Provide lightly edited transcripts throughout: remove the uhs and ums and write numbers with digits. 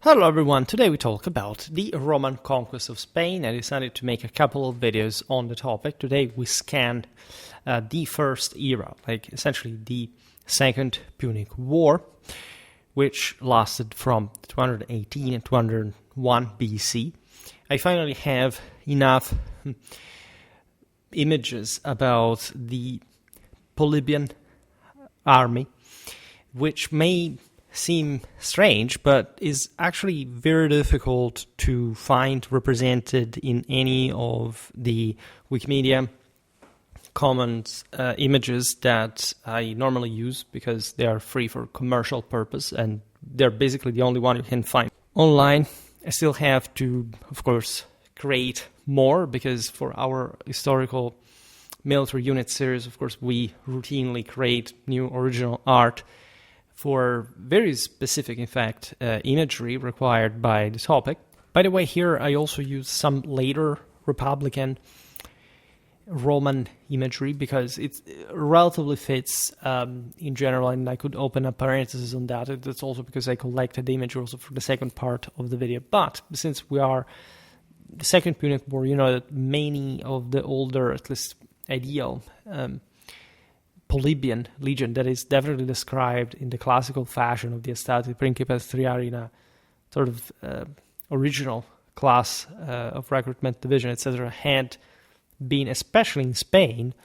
Hello everyone, today we talk about the Roman conquest of Spain. I decided to make a couple of videos on the topic. Today we scanned the first era, like essentially the Second Punic War, which lasted from 218 and 201 BC. I finally have enough images about the Polybian army, which may seem strange, but is actually very difficult to find represented in any of the Wikimedia Commons images that I normally use, because they are free for commercial purpose and they're basically the only one you can find online. I still have to, of course, create more, because for our historical military unit series, of course, we routinely create new original art for very specific, in fact, imagery required by the topic. By the way, here I also use some later Republican Roman imagery because it relatively fits in general, and I could open a parenthesis on that. That's also because I collected the image also for the second part of the video. But since we are the Second Punic War, you know that many of the older, at least ideal, Polybian legion that is definitely described in the classical fashion of the Astati Principes Triarii in a sort of original class of recruitment division, etc., had been, especially in Spain,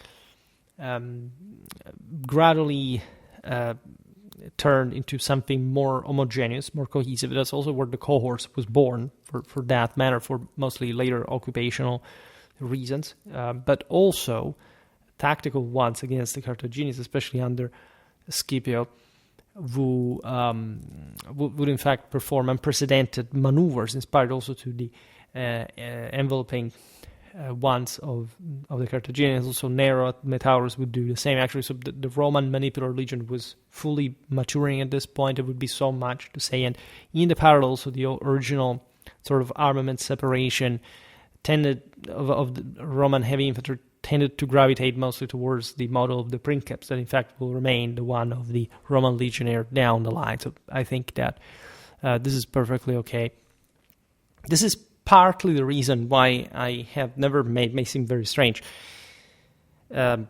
gradually turned into something more homogeneous, more cohesive. That's also where the cohorts was born, for that matter, for mostly later occupational reasons, but also tactical ones against the Carthaginians, especially under Scipio, who would in fact perform unprecedented maneuvers, inspired also to the enveloping ones of the Carthaginians. Also Nero at Metaurus would do the same, actually. So the Roman Manipular Legion was fully maturing at this point. There would be so much to say. And in the parallel, also the original sort of armament separation tended of the Roman heavy infantry tended to gravitate mostly towards the model of the princeps, that in fact will remain the one of the Roman legionnaire down the line. So I think that this is perfectly okay. This is partly the reason why I have never made, may seem very strange, in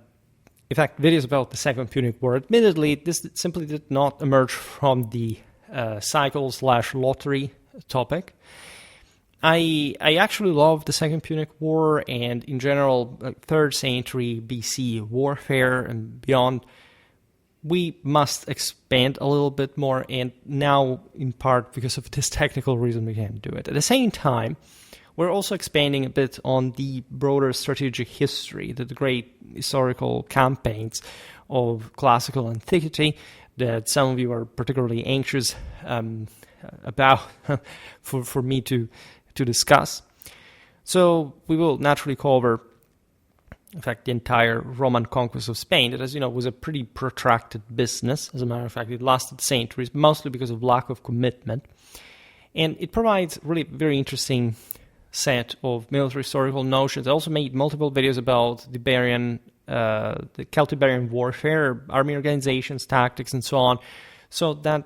fact, videos about the Second Punic War. Admittedly, this simply did not emerge from the cycle/lottery topic. I actually love the Second Punic War and, in general, 3rd century BC warfare and beyond. We must expand a little bit more, and now, in part, because of this technical reason, we can't do it. At the same time, we're also expanding a bit on the broader strategic history, the great historical campaigns of classical antiquity that some of you are particularly anxious about for me to discuss. So we will naturally cover, in fact, the entire Roman conquest of Spain, that, as you know, was a pretty protracted business. As a matter of fact, it lasted centuries, mostly because of lack of commitment. And it provides really very interesting set of military historical notions. I also made multiple videos about the Celtiberian warfare, army organizations, tactics, and so on. So that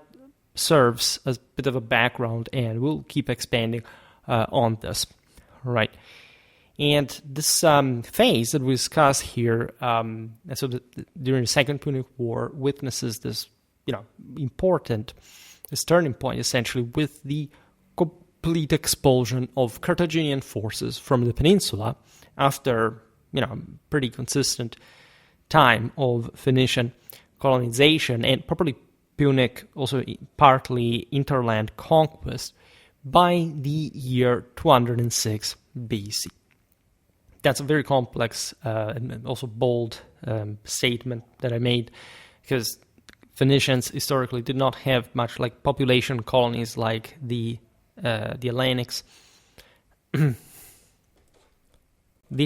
serves as a bit of a background, and we'll keep expanding on this, right? And this phase that we discuss here, during the Second Punic War, witnesses this, important, this turning point, essentially, with the complete expulsion of Carthaginian forces from the peninsula after, pretty consistent time of Phoenician colonization and probably Punic, also partly hinterland conquest, by the year 206 BC. That's a very complex and also bold statement that I made, because Phoenicians historically did not have much like population colonies like the Hellenics, the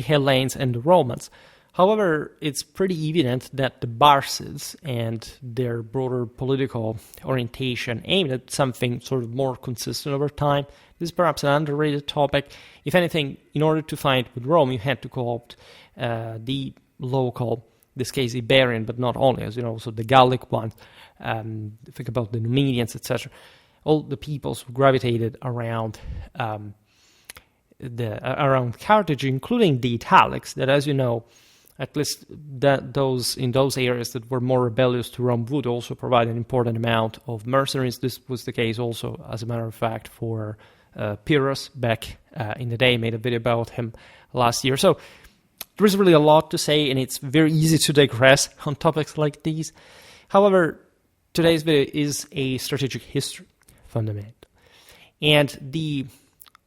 Hellenes and the Romans. However, it's pretty evident that the Barcids and their broader political orientation aimed at something sort of more consistent over time. This is perhaps an underrated topic. If anything, in order to fight with Rome, you had to co-opt the local, in this case Iberian, but not only, as you know, also the Gallic ones. Think about the Numidians, etc. all the peoples who gravitated around around Carthage, including the Italics, that, as you know, at least that those in those areas that were more rebellious to Rome would also provide an important amount of mercenaries. This was the case also, as a matter of fact, for Pyrrhus back in the day. I made a video about him last year. So there is really a lot to say, and it's very easy to digress on topics like these. However, today's video is a strategic history fundamental, and the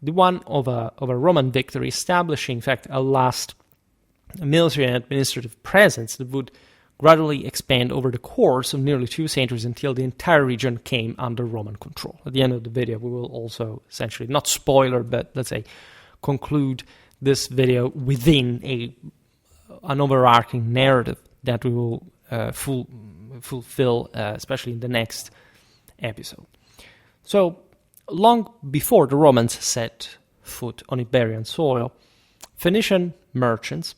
one of a Roman victory, establishing, in fact, a last military and administrative presence that would gradually expand over the course of nearly 2 centuries until the entire region came under Roman control. At the end of the video, we will also essentially, not spoiler, but let's say conclude this video within an overarching narrative that we will fulfill, especially in the next episode. So, long before the Romans set foot on Iberian soil, Phoenician merchants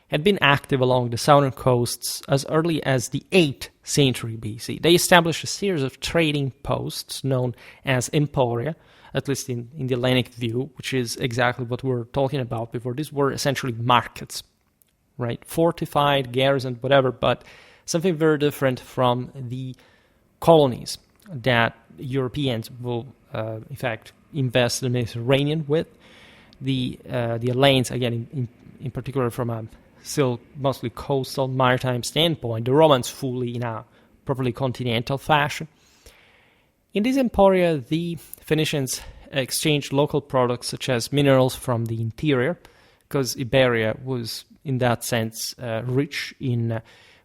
had been active along the southern coasts as early as the 8th century BC. They established a series of trading posts known as emporia, at least in the Hellenic view, which is exactly what we were talking about before. These were essentially markets, right? Fortified, garrisoned, whatever, but something very different from the colonies that Europeans will, in fact, invest the Mediterranean with. The Hellenes, again, in particular from a still mostly coastal maritime standpoint, the Romans fully in a properly continental fashion. In these emporia, the Phoenicians exchanged local products such as minerals from the interior, because Iberia was, in that sense, rich in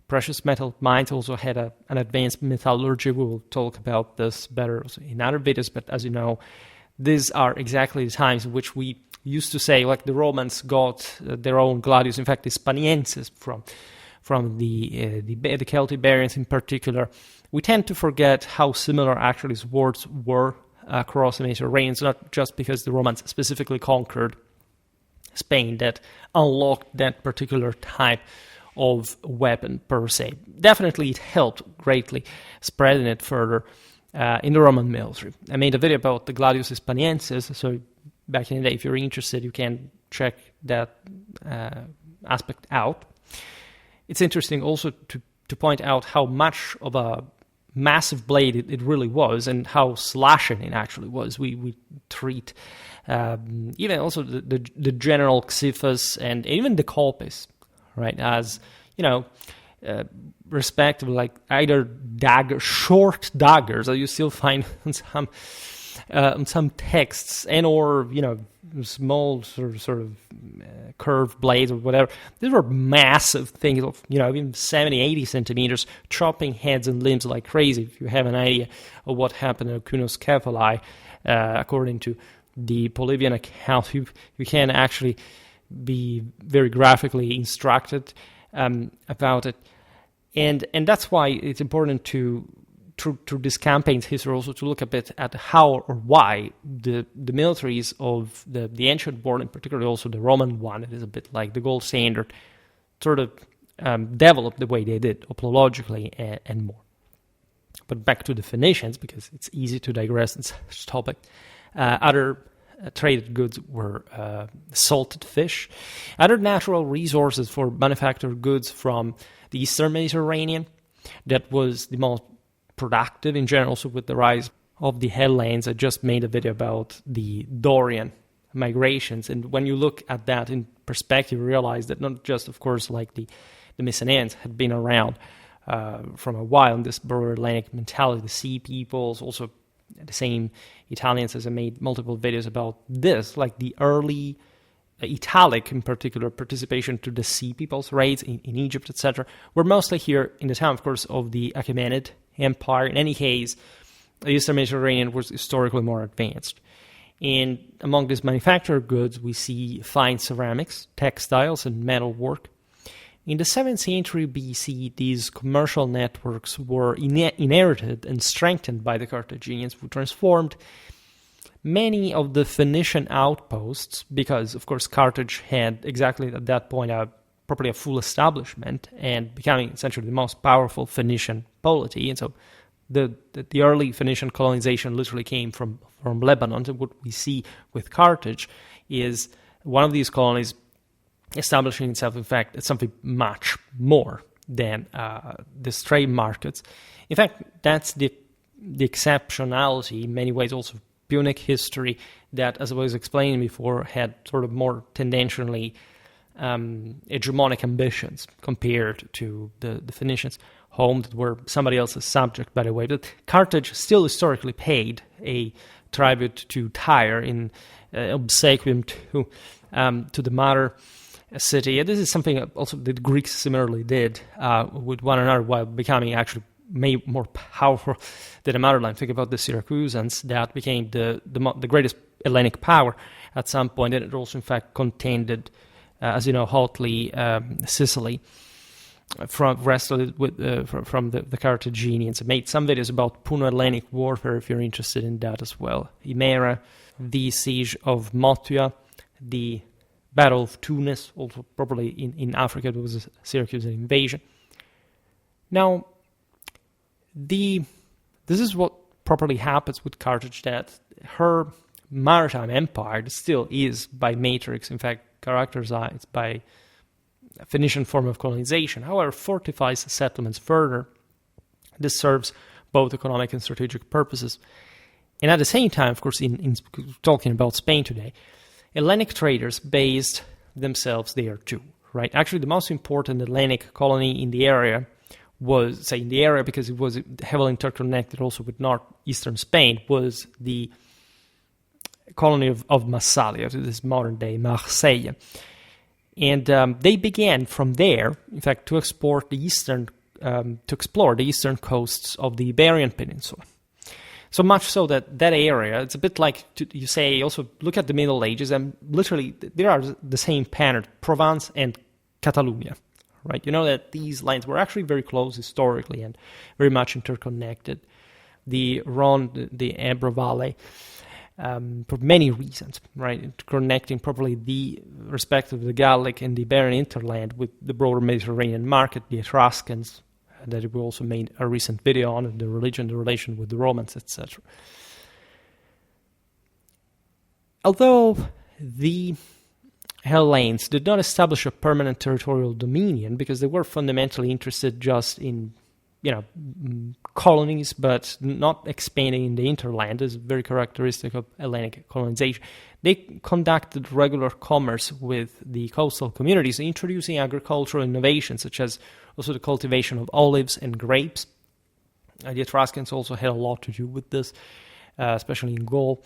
precious metal mines, also had an advanced metallurgy. We will talk about this better in other videos, but as you know, these are exactly the times in which we used to say, like, the Romans got their own gladius, in fact, the Hispanienses from the Celtiberians in particular. We tend to forget how similar actually swords were across the Mediterranean. It's not just because the Romans specifically conquered Spain that unlocked that particular type of weapon per se. Definitely it helped greatly spreading it further in the Roman military. I made a video about the gladius Hispanienses, so back in the day, if you're interested, you can check that aspect out. It's interesting also to point out how much of a massive blade it really was, and how slashing it actually was. We treat even also the general Xiphas and even the Colpis, right, as, respectively, like either short daggers that you still find on some texts, and or small sort of curved blades or whatever. These were massive things of even 70-80 centimeters, chopping heads and limbs like crazy. If you have an idea of what happened to Cunus Cephali, according to the Polybian account, you can actually be very graphically instructed about it, and that's why it's important to through this campaign's history also to look a bit at how or why the militaries of the ancient world, in particular also the Roman one, it is a bit like the gold standard, sort of developed the way they did, opologically and more. But back to the Phoenicians, because it's easy to digress in such topic. Other traded goods were salted fish, other natural resources for manufactured goods from the Eastern Mediterranean. That was the most productive in general, also with the rise of the Hellenes. I just made a video about the Dorian migrations, and when you look at that in perspective, you realize that not just, of course, like the Mycenaeans had been around from a while in this broader Hellenic mentality, the sea peoples, also the same Italians, as I made multiple videos about this, like the early Italic, in particular, participation to the sea peoples raids in Egypt, etc., were mostly here in the time, of course, of the Achaemenid Empire. In any case, the Eastern Mediterranean was historically more advanced. And among these manufactured goods, we see fine ceramics, textiles, and metalwork. In the 7th century BC, these commercial networks were inherited and strengthened by the Carthaginians, who transformed many of the Phoenician outposts, because, of course, Carthage had exactly at that point properly a full establishment and becoming essentially the most powerful Phoenician polity, and so the early Phoenician colonization literally came from Lebanon. And what we see with Carthage is one of these colonies establishing itself, in fact, as something much more than the trade markets. In fact, that's the exceptionality, in many ways, also Punic history that, as I was explaining before, had sort of more tendentially hegemonic ambitions compared to the Phoenicians, home that were somebody else's subject, by the way. But Carthage still historically paid a tribute to Tyre in obsequium to the mother city. And this is something also the Greeks similarly did with one another while becoming actually more powerful than the motherland. Think about the Syracusans that became the greatest Hellenic power at some point, and it also in fact contended, as you know, hotly Sicily from wrestled from the Carthaginians. I made some videos about Puno-Hellenic warfare if you're interested in that as well. Himera, the siege of Motia, the Battle of Tunis, also probably in Africa, there was a Syracusan invasion. Now, this is what properly happens with Carthage, that her maritime empire still is by matrix, in fact, characterized by a Phoenician form of colonization. However, fortifies settlements further. This serves both economic and strategic purposes. And at the same time, of course, in talking about Spain today, Hellenic traders based themselves there too, right? Actually, the most important Hellenic colony in the area was, say in the area because it was heavily interconnected also with northeastern Spain, was the colony of Massalia, this modern-day Marseille. And they began from there, in fact, to explore the eastern coasts of the Iberian Peninsula. So much so that area, it's a bit like, you say, also look at the Middle Ages, and literally there are the same pattern, Provence and Catalonia, right? You know that these lands were actually very close historically and very much interconnected. The Rhone, the Ebro Valley, for many reasons, right? Connecting properly the respectively the Gallic and the Iberian hinterland with the broader Mediterranean market, the Etruscans, that we also made a recent video on, the religion, the relation with the Romans, etc. Although the Hellenes did not establish a permanent territorial dominion because they were fundamentally interested just in, colonies, but not expanding in the hinterland, is very characteristic of Hellenic colonization. They conducted regular commerce with the coastal communities, introducing agricultural innovations such as also the cultivation of olives and grapes. The Etruscans also had a lot to do with this, especially in Gaul,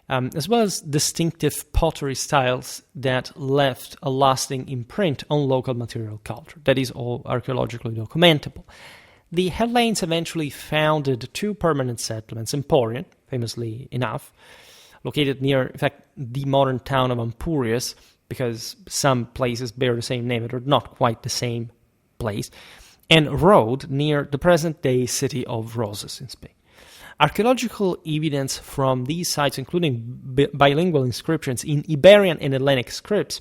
as well as distinctive pottery styles that left a lasting imprint on local material culture. That is all archaeologically documentable. The Hellenes eventually founded two permanent settlements, Emporion, famously enough, located near, in fact, the modern town of Ampurias, because some places bear the same name, but are not quite the same place, and Rode, near the present-day city of Roses in Spain. Archaeological evidence from these sites, including bilingual inscriptions in Iberian and Hellenic scripts,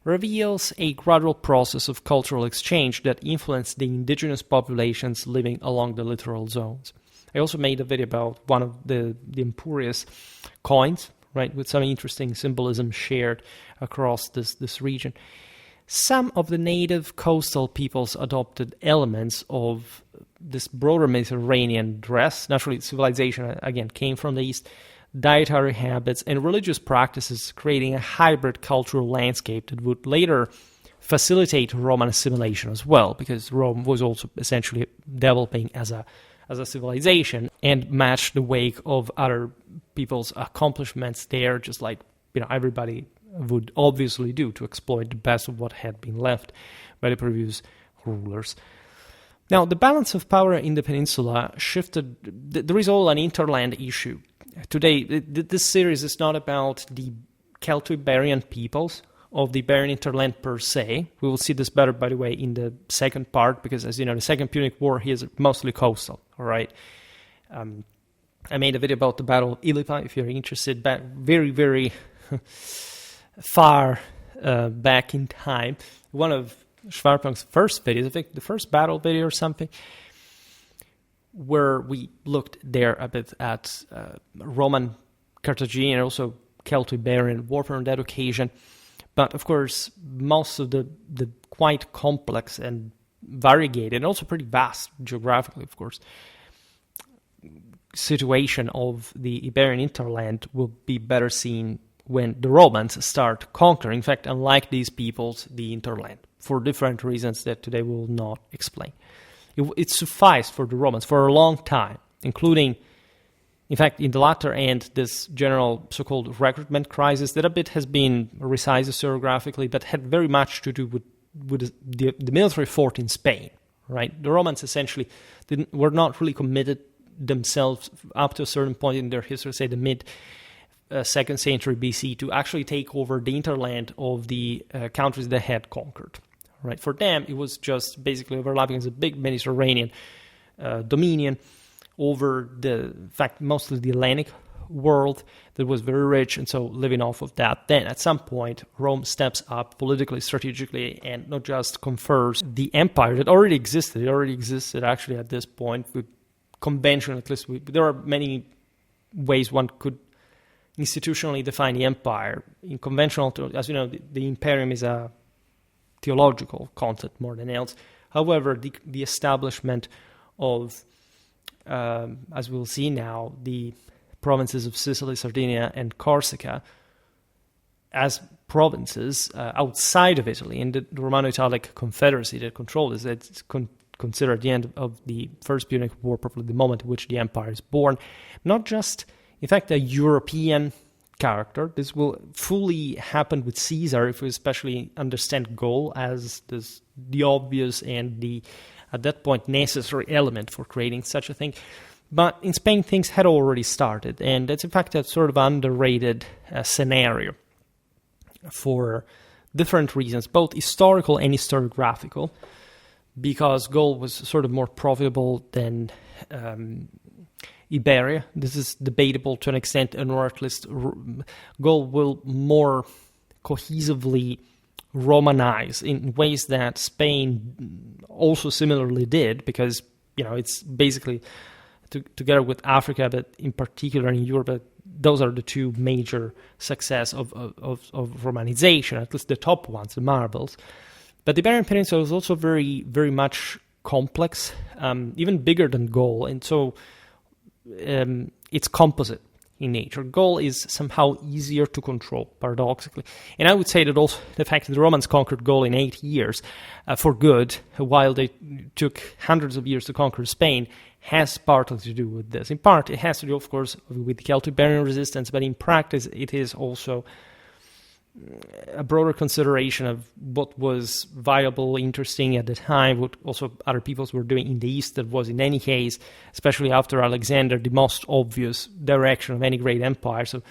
reveals a gradual process of cultural exchange that influenced the indigenous populations living along the littoral zones. I also made a video about one of the Ampurias coins, right, with some interesting symbolism shared across this region. Some of the native coastal peoples adopted elements of this broader Mediterranean dress. Naturally, civilization, again, came from the east, dietary habits, and religious practices, creating a hybrid cultural landscape that would later facilitate Roman assimilation as well, because Rome was also essentially developing as a civilization and matched the wake of other people's accomplishments there, just like everybody would obviously do to exploit the best of what had been left by the previous rulers. Now, the balance of power in the peninsula shifted. There is all an interland issue. Today, this series is not about the Celto-Iberian peoples of the Iberian hinterland per se. We will see this better, by the way, in the second part, because as you know, the Second Punic War here is mostly coastal, all right? I made a video about the Battle of Ilipa, if you're interested, back very, very far back in time. One of Schwerpunkt's first videos, I think the first battle video or something. where we looked there a bit at Roman, Carthaginian, and also Celto-Iberian warfare on that occasion. But of course, most of the quite complex and variegated, and also pretty vast geographically, of course, situation of the Iberian hinterland will be better seen when the Romans start conquering, in fact, unlike these peoples, the hinterland, for different reasons that today we will not explain. It sufficed for the Romans for a long time, including, in fact, in the latter end, this general so-called recruitment crisis that a bit has been resized historiographically, but had very much to do with the military fort in Spain, right? The Romans essentially were not really committed themselves up to a certain point in their history, say the mid 2nd century BC, to actually take over the hinterland of the countries they had conquered. Right? For them, it was just basically overlapping as a big Mediterranean dominion over in fact, mostly the Hellenic world that was very rich, and so living off of that. Then, at some point, Rome steps up politically, strategically, and not just confers the empire that already existed. It already existed, actually, at this point, with convention, at least. There are many ways one could institutionally define the empire. In conventional, as you know, the imperium is a theological concept more than else. However, the establishment of, as we'll see now, the provinces of Sicily, Sardinia, and Corsica as provinces outside of Italy, in the Romano-Italic Confederacy that controlled this, it's considered the end of the First Punic War, probably the moment in which the empire is born. Not just, in fact, a European character. This will fully happen with Caesar if we especially understand Gaul as the obvious and the, at that point, necessary element for creating such a thing. But in Spain, things had already started, and that's in fact a sort of underrated scenario for different reasons, both historical and historiographical, because Gaul was sort of more profitable than Iberia. This is debatable to an extent, or at least Gaul will more cohesively Romanize in ways that Spain also similarly did, because, you know, it's basically together with Africa, but in particular in Europe, those are the two major success of Romanization, at least the top ones, the marbles. But the Iberian Peninsula is also very, very much complex, even bigger than Gaul, and so it's composite in nature. Gaul is somehow easier to control, paradoxically. And I would say that also the fact that the Romans conquered Gaul in 8 years for good, while they took hundreds of years to conquer Spain, has partly to do with this. In part, it has to do, of course, with the Celto-Iberian resistance, but in practice, it is also a broader consideration of what was viable, interesting at the time, what also other peoples were doing in the East that was, in any case, especially after Alexander, the most obvious direction of any great empire. So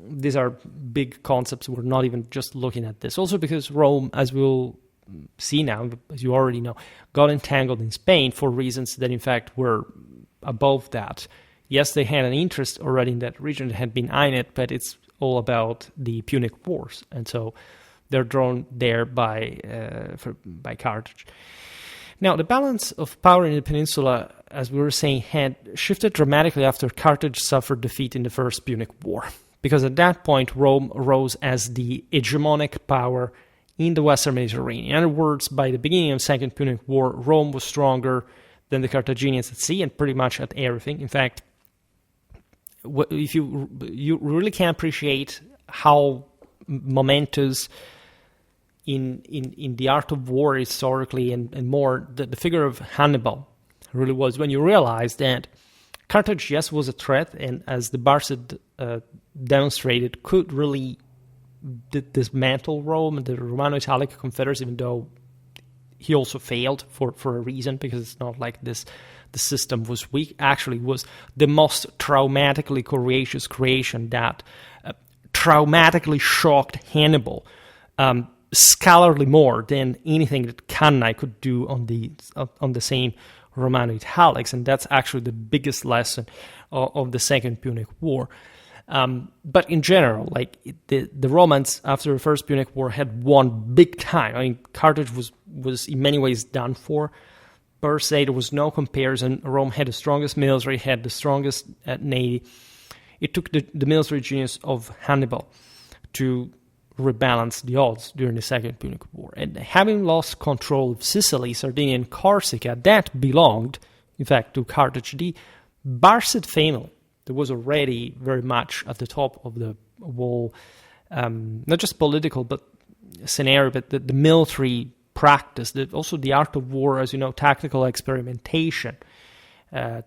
these are big concepts. We're not even just looking at this. Also because Rome, as we'll see now, as you already know, got entangled in Spain for reasons that, in fact, were above that. Yes, they had an interest already in that region that had been eyeing it, but it's all about the Punic Wars, and so they're drawn there by Carthage. Now, the balance of power in the peninsula, as we were saying, had shifted dramatically after Carthage suffered defeat in the First Punic War, because at that point Rome rose as the hegemonic power in the Western Mediterranean. In other words, by the beginning of the Second Punic War, Rome was stronger than the Carthaginians at sea and pretty much at everything. In fact, if you really can appreciate how momentous in the art of war historically and more the figure of Hannibal really was, when you realize that Carthage, yes, was a threat, and as the Barca demonstrated, could really dismantle Rome and the Romano-Italic Confederacy, even though he also failed for a reason, because it's not like this. The system was weak. Actually, was the most traumatically courageous creation that traumatically shocked Hannibal, scholarly more than anything that Cannae could do on the same Romano-Italics, and that's actually the biggest lesson of the Second Punic War. But in general, like the Romans after the First Punic War had won big time. I mean, Carthage was in many ways done for. per se, there was no comparison. Rome had the strongest military, had the strongest navy. It took the military genius of Hannibal to rebalance the odds during the Second Punic War. And having lost control of Sicily, Sardinia, and Corsica, that belonged, in fact, to Carthage. The Barcid family that was already very much at the top of the whole, not just political but scenario, but the military practice, also the art of war, as you know, tactical experimentation,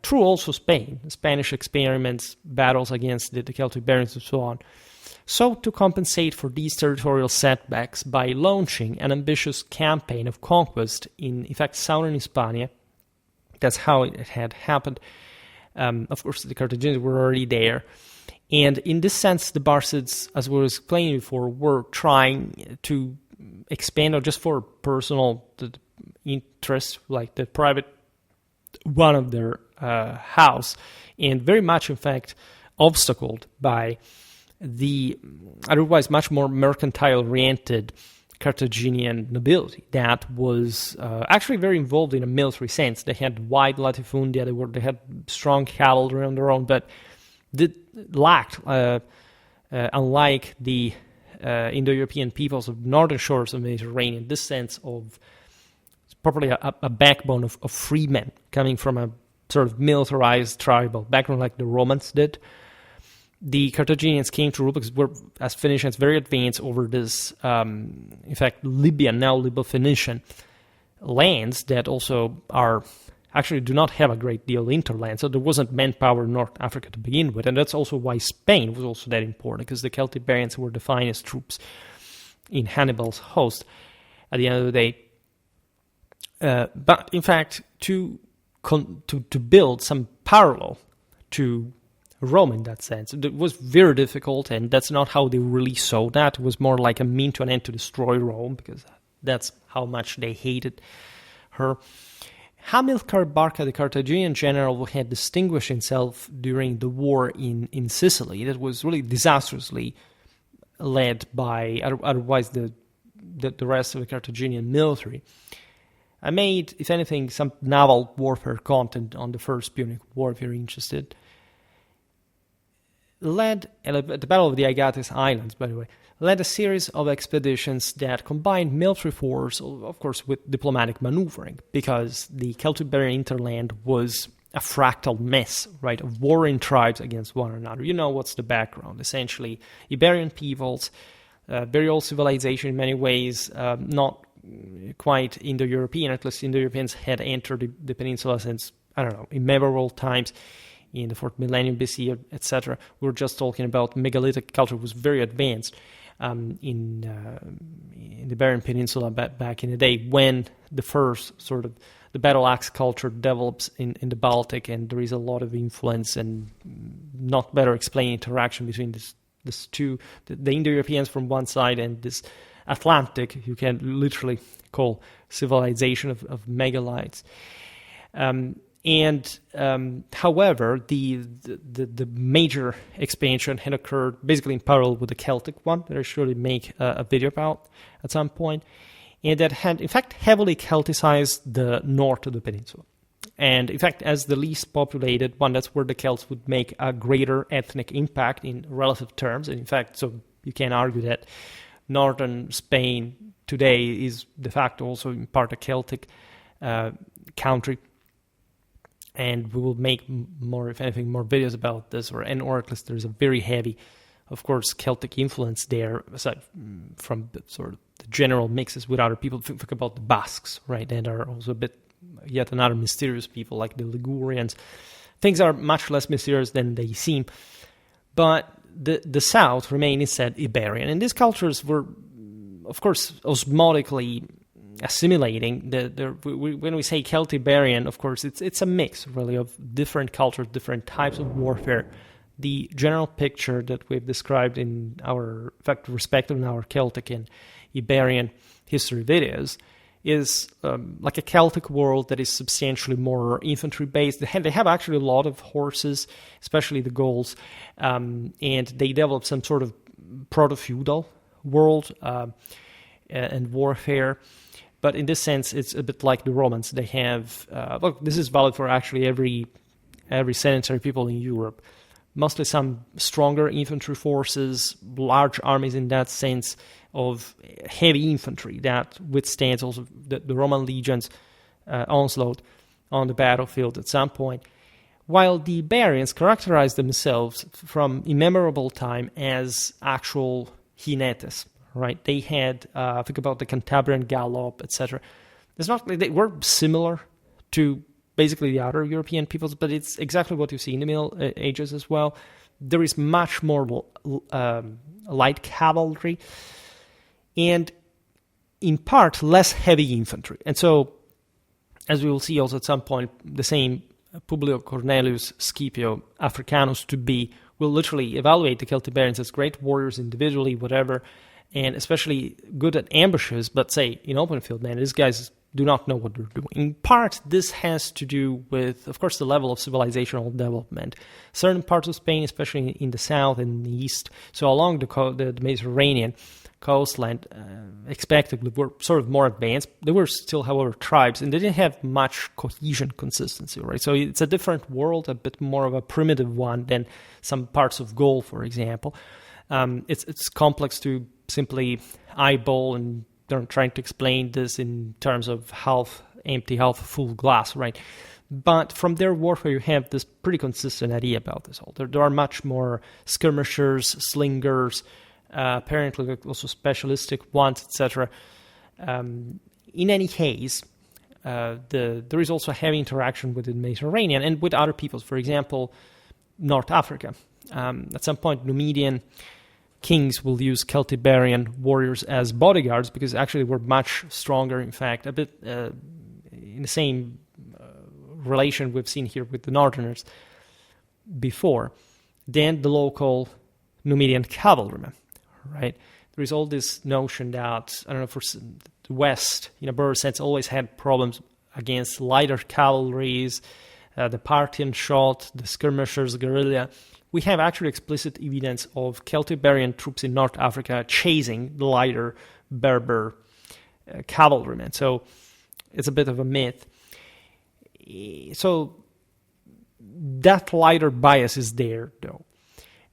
through also Spain, Spanish experiments, battles against the Celtic barons and so on. So to compensate for these territorial setbacks by launching an ambitious campaign of conquest in fact, southern Hispania, that's how it had happened. Of course, the Carthaginians were already there. And in this sense, the Barcids, as we were explaining before, were trying to expand, not just for personal interest, like the private one of their house, and very much, in fact, obstacled by the otherwise much more mercantile-oriented Carthaginian nobility that was actually very involved in a military sense. They had wide latifundia, they had strong cavalry on their own, but they lacked, unlike the Indo-European peoples of northern shores of the Mediterranean, this sense of properly a backbone of freemen coming from a sort of militarized tribal background like the Romans did. The Carthaginians came to rule because we're, as Phoenicians, very advanced over this, in fact, Libyan, now Libo-Phoenician lands that also are actually do not have a great deal of hinterland, so there wasn't manpower in North Africa to begin with, and that's also why Spain was also that important, because the Celtic barons were the finest troops in Hannibal's host at the end of the day. But in fact, to build some parallel to Rome in that sense, it was very difficult, and that's not how they really saw that. It was more like a mean to an end to destroy Rome, because that's how much they hated her. Hamilcar Barca, the Carthaginian general who had distinguished himself during the war in Sicily, that was really disastrously led by otherwise the rest of the Carthaginian military. I made, if anything, some naval warfare content on the First Punic War if you're interested. Led, at the Battle of the Agates Islands, by the way, led a series of expeditions that combined military force, of course, with diplomatic maneuvering, because the Celtic-Iberian hinterland was a fractal mess, right, of warring tribes against one another. You know what's the background. Essentially, Iberian peoples, very old civilization in many ways, not quite Indo-European, at least Indo-Europeans had entered the peninsula since, I don't know, immemorial times, in the 4th millennium BC, etc. We were just talking about megalithic culture was very advanced in the Iberian Peninsula back in the day, when the first sort of the battle axe culture develops in the Baltic, and there is a lot of influence and not better explained interaction between this two, the Indo-Europeans from one side and this Atlantic, you can literally call civilization of megalites. However, the major expansion had occurred basically in parallel with the Celtic one that I surely make a video about at some point, and that had in fact heavily Celticized the north of the peninsula. And in fact, as the least populated one, that's where the Celts would make a greater ethnic impact in relative terms. And in fact, so you can argue that northern Spain today is de facto also in part a Celtic country. And we will make more, if anything, more videos about this, or at least there's a very heavy, of course, Celtic influence there, aside from the sort of the general mixes with other people. Think about the Basques, right? And are also a bit, yet another mysterious people, like the Ligurians. Things are much less mysterious than they seem. But the south remained instead Iberian. And these cultures were, of course, osmotically assimilating. When we say Celtic-Iberian, of course, it's a mix, really, of different cultures, different types of warfare. The general picture that we've described in our, in fact, respectively in our Celtic and Iberian history videos is like a Celtic world that is substantially more infantry-based. They have actually a lot of horses, especially the Gauls, and they develop some sort of proto-feudal world and warfare. But in this sense, it's a bit like the Romans. They have, look, this is valid for actually every sedentary people in Europe. Mostly some stronger infantry forces, large armies in that sense of heavy infantry that withstands also the Roman legions' onslaught on the battlefield at some point. While the Iberians characterized themselves from immemorable time as actual jinetes, right? They had, think about the Cantabrian gallop, etc. It's not like they were similar to basically the other European peoples, but it's exactly what you see in the Middle Ages as well. There is much more light cavalry and, in part, less heavy infantry. And so, as we will see also at some point, the same Publio Cornelius Scipio Africanus will literally evaluate the Celtiberians as great warriors individually, whatever, and especially good at ambushes, but say, in open field, man, these guys do not know what they're doing. In part, this has to do with, of course, the level of civilizational development. Certain parts of Spain, especially in the south and the east, so along the Mediterranean coastline, expectedly were sort of more advanced. They were still, however, tribes, and they didn't have much cohesion consistency, right? So it's a different world, a bit more of a primitive one than some parts of Gaul, for example. It's complex to simply eyeball, and they're trying to explain this in terms of half empty, half full glass, right? But from their warfare, you have this pretty consistent idea about this whole. There are much more skirmishers, slingers, apparently also specialistic ones, etc. In any case, there is also heavy interaction with the Mediterranean and with other peoples. For example, North Africa. At some point, Numidian kings will use Celtiberian warriors as bodyguards because actually they were much stronger, in fact, a bit in the same relation we've seen here with the Northerners before, than the local Numidian cavalrymen, right? There is all this notion that, I don't know, for the West, in a broader sense, always had problems against lighter cavalries, the Parthian shot, the skirmishers, guerrilla. We have actually explicit evidence of Celtiberian troops in North Africa chasing the lighter Berber cavalrymen. So it's a bit of a myth. So that lighter bias is there, though.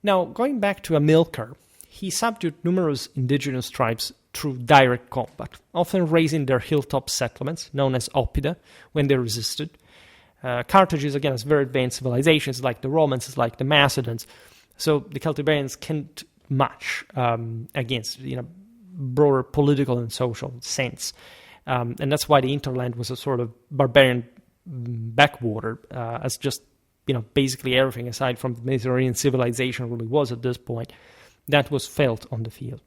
Now, going back to Hamilcar, he subdued numerous indigenous tribes through direct combat, often raising their hilltop settlements, known as oppida, when they resisted. Carthage is, again, a very advanced civilization. It's like the Romans, it's like the Macedons. So the Celtiberians can't match against, broader political and social sense. And that's why the hinterland was a sort of barbarian backwater, as just, basically everything aside from the Mediterranean civilization really was at this point. That was felt on the field.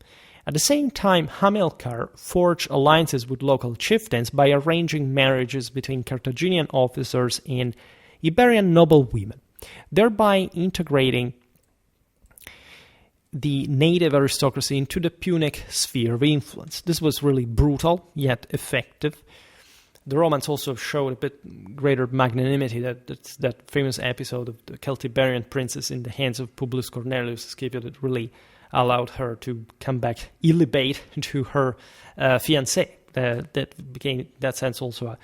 At the same time, Hamilcar forged alliances with local chieftains by arranging marriages between Carthaginian officers and Iberian noble women, thereby integrating the native aristocracy into the Punic sphere of influence. This was really brutal, yet effective. The Romans also showed a bit greater magnanimity. That famous episode of the Celtiberian princess in the hands of Publius Cornelius Scipio that really allowed her to come back illibate to her fiancé. That became, in that sense, also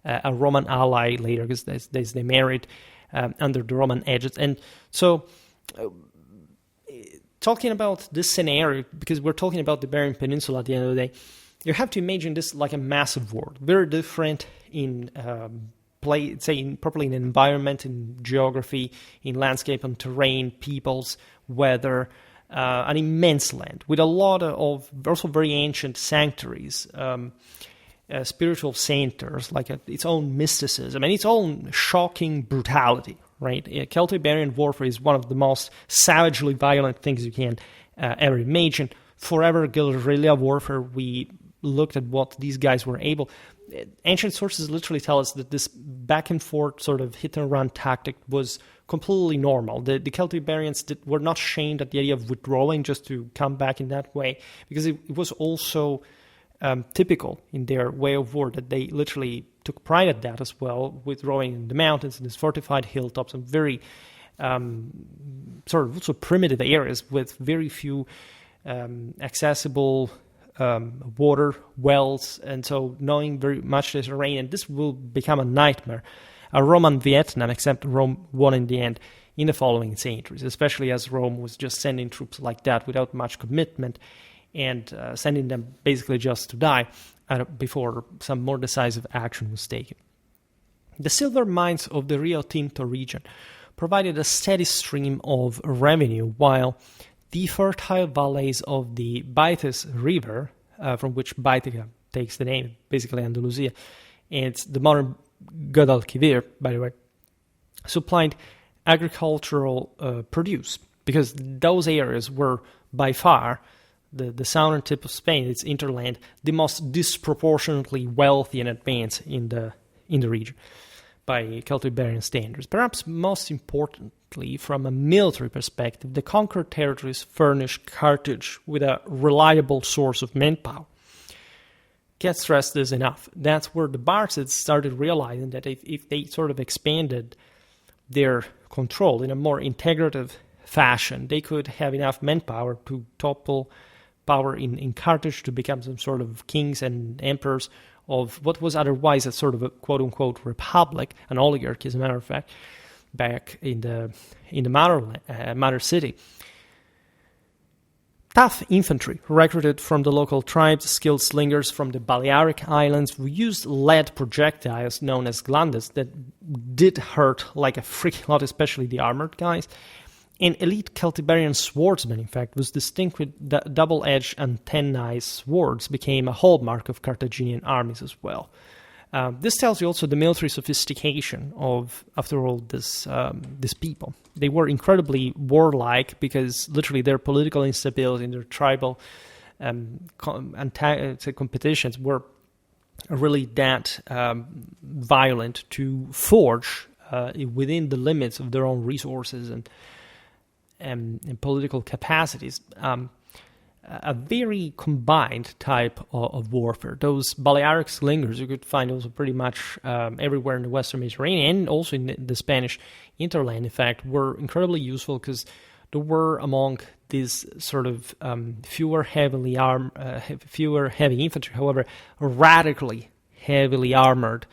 a Roman ally later, because they married under the Roman aegis. And so, talking about this scenario, because we're talking about the Iberian Peninsula at the end of the day, you have to imagine this like a massive world, very different in properly in environment, in geography, in landscape and terrain, peoples, weather, an immense land with a lot of also very ancient sanctuaries, spiritual centers, like its own mysticism and its own shocking brutality, right? Celtiberian warfare is one of the most savagely violent things you can ever imagine. Forever guerrilla warfare, we looked at what these guys were able. Ancient sources literally tell us that this back and forth sort of hit and run tactic was completely normal. The Celtiberians were not shamed at the idea of withdrawing just to come back in that way, because it was also typical in their way of war that they literally took pride at that as well, withdrawing in the mountains and these fortified hilltops and very sort of also primitive areas with very few accessible water, wells, and so knowing very much the terrain, and this will become a nightmare. A Roman Vietnam, except Rome won in the end in the following centuries, especially as Rome was just sending troops like that without much commitment and sending them basically just to die before some more decisive action was taken. The silver mines of the Rio Tinto region provided a steady stream of revenue, while the fertile valleys of the Baetis River, from which Baetica takes the name, basically Andalusia, and the modern Guadalquivir, by the way, supplied agricultural produce, because those areas were by far the southern tip of Spain, its hinterland, the most disproportionately wealthy and advanced in the region by Celto-Iberian standards. Perhaps most importantly, from a military perspective, the conquered territories furnished Carthage with a reliable source of manpower. Can't stress this enough. That's where the Barcids started realizing that if they sort of expanded their control in a more integrative fashion, they could have enough manpower to topple power in Carthage, to become some sort of kings and emperors of what was otherwise a sort of a quote-unquote republic, an oligarchy, as a matter of fact, back in the mother city. Tough infantry recruited from the local tribes, skilled slingers from the Balearic Islands, who used lead projectiles known as glandes that did hurt like a freaking lot, especially the armored guys. And elite Celtiberian swordsmen, in fact, whose distinct double-edged antennae swords became a hallmark of Carthaginian armies as well. This tells you also the military sophistication of, after all, this people. They were incredibly warlike because literally their political instability and their tribal competitions were really that violent to forge within the limits of their own resources and political capacities, a very combined type of warfare. Those Balearic slingers you could find also pretty much everywhere in the Western Mediterranean and also in the Spanish hinterland, in fact, were incredibly useful because there were among these sort of fewer heavy infantry, however, radically heavily armored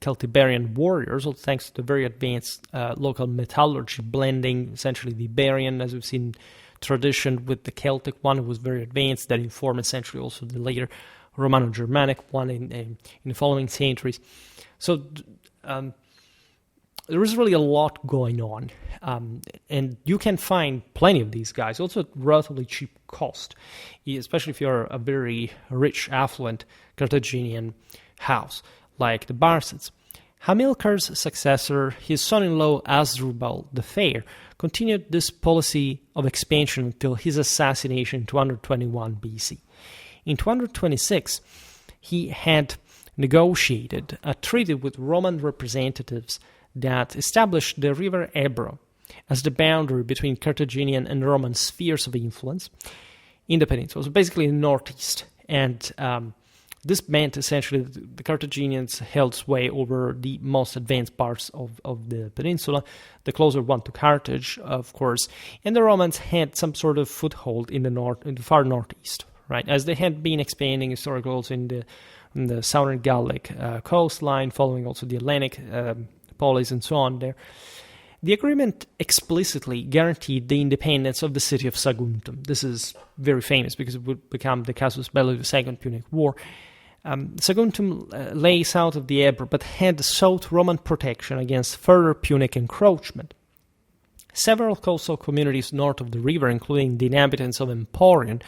Celtiberian warriors, also thanks to the very advanced local metallurgy, blending essentially the Iberian, as we've seen, tradition with the Celtic one. It was very advanced, that informed essentially also the later Romano-Germanic one in the following centuries. So there is really a lot going on, and you can find plenty of these guys, also at relatively cheap cost, especially if you're a very rich, affluent Carthaginian house like the Barcids. Hamilcar's successor, his son-in-law Asdrubal the Fair, continued this policy of expansion until his assassination in 221 BC. In 226, he had negotiated a treaty with Roman representatives that established the river Ebro as the boundary between Carthaginian and Roman spheres of influence in the peninsula, so basically in the northeast. And this meant essentially that the Carthaginians held sway over the most advanced parts of the peninsula, the closer one to Carthage, of course, and the Romans had some sort of foothold in the far northeast, right? As they had been expanding historically also in the southern Gallic coastline, following also the Hellenic polis and so on there. The agreement explicitly guaranteed the independence of the city of Saguntum. This is very famous because it would become the casus belli of the Second Punic War. Saguntum lay south of the Ebro, but had sought Roman protection against further Punic encroachment. Several coastal communities north of the river, including the inhabitants of Emporion,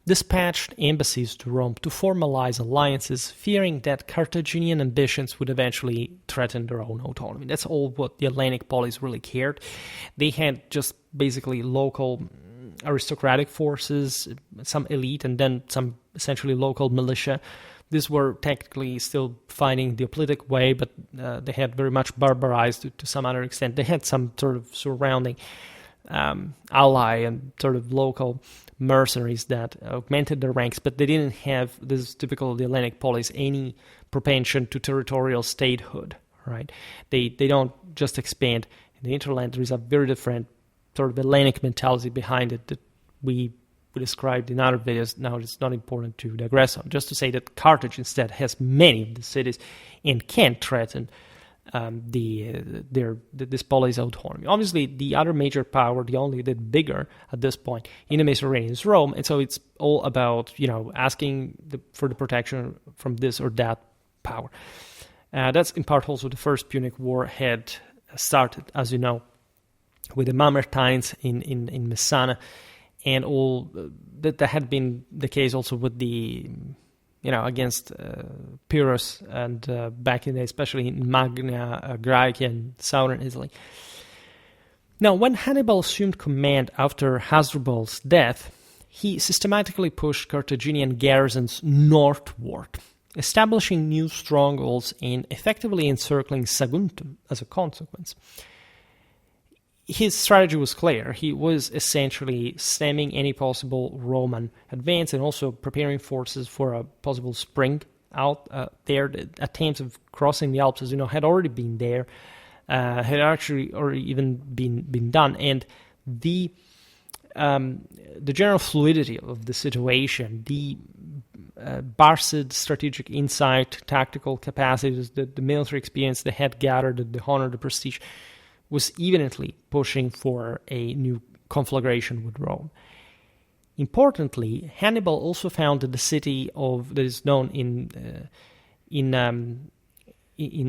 dispatched embassies to Rome to formalize alliances, fearing that Carthaginian ambitions would eventually threaten their own autonomy. That's all what the Hellenic polis really cared. They had just basically local aristocratic forces, some elite, and then some essentially local militia. These were technically still fighting the Hoplitic way, but they had very much barbarized to some other extent. They had some sort of surrounding ally and sort of local mercenaries that augmented their ranks, but they didn't have, this is typical of the Hellenic polis, any propension to territorial statehood, right? They don't just expand. In the hinterland, there is a very different sort of Hellenic mentality behind it that we we described in other videos. Now it's not important to digress on. Just to say that Carthage instead has many of the cities and can threaten this polity's autonomy. Obviously, the other major power, the bigger at this point in the Mediterranean, is Rome, and so it's all about asking for the protection from this or that power. That's in part also the First Punic War had started, as you know, with the Mamertines in Messana, and all that had been the case also with the against Pyrrhus and back in the day, especially in Magna Graecia in southern Italy. Now, when Hannibal assumed command after Hasdrubal's death, he systematically pushed Carthaginian garrisons northward, establishing new strongholds and effectively encircling Saguntum as a consequence. His strategy was clear. He was essentially stemming any possible Roman advance and also preparing forces for a possible spring out there. The attempts of crossing the Alps, as you know, had already been there, had actually already even been done. And the general fluidity of the situation, the Barcid strategic insight, tactical capacities, the military experience they had gathered, the honor, the prestige, was evidently pushing for a new conflagration with Rome. Importantly, Hannibal also founded the city that is known in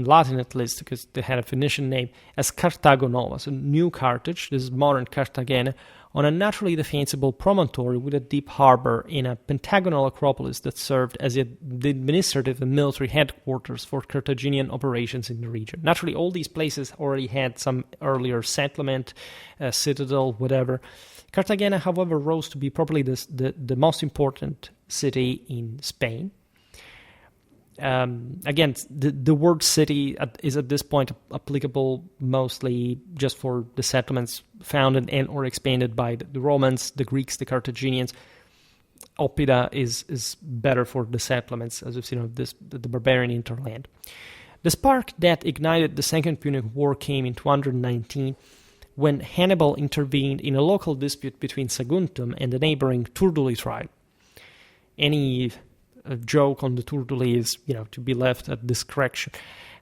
Latin at least, because they had a Phoenician name, as Carthago Nova, so New Carthage, this is modern Cartagena, on a naturally defensible promontory with a deep harbor in a pentagonal acropolis that served as the administrative and military headquarters for Carthaginian operations in the region. Naturally, all these places already had some earlier settlement, citadel, whatever. Cartagena, however, rose to be probably the most important city in Spain. Again, the word city is at this point applicable mostly just for the settlements founded and or expanded by the Romans, the Greeks, the Carthaginians. Oppida is better for the settlements, as we've seen of the barbarian hinterland. The spark that ignited the Second Punic War came in 219 when Hannibal intervened in a local dispute between Saguntum and the neighboring Turduli tribe. Any joke on the Turduli is, to be left at discretion.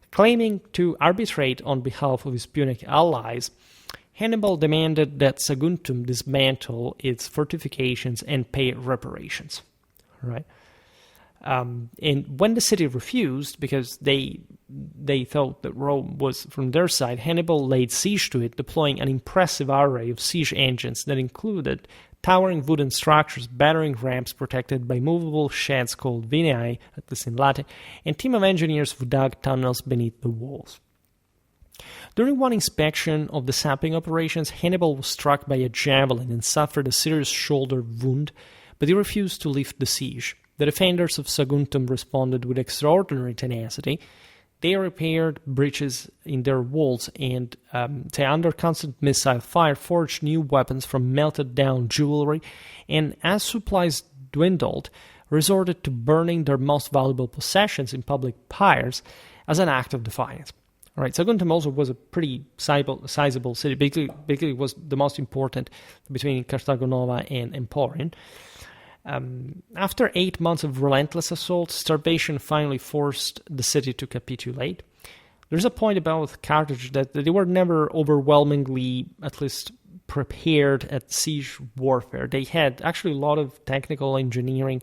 Claiming to arbitrate on behalf of his Punic allies, Hannibal demanded that Saguntum dismantle its fortifications and pay reparations. Right? And when the city refused, because they thought that Rome was from their side, Hannibal laid siege to it, deploying an impressive array of siege engines that included towering wooden structures, battering ramps protected by movable sheds called vinei, at least in Latin, and a team of engineers who dug tunnels beneath the walls. During one inspection of the sapping operations, Hannibal was struck by a javelin and suffered a serious shoulder wound, but he refused to lift the siege. The defenders of Saguntum responded with extraordinary tenacity. They repaired breaches in their walls and, under constant missile fire, forged new weapons from melted-down jewelry, and as supplies dwindled, resorted to burning their most valuable possessions in public pyres as an act of defiance. All right, Saguntum also was a pretty sizable city. Basically, it was the most important between Carthago Nova and Emporion. After 8 months of relentless assault, starvation finally forced the city to capitulate. There's a point about Carthage that they were never overwhelmingly, at least, prepared at siege warfare. They had actually a lot of technical engineering,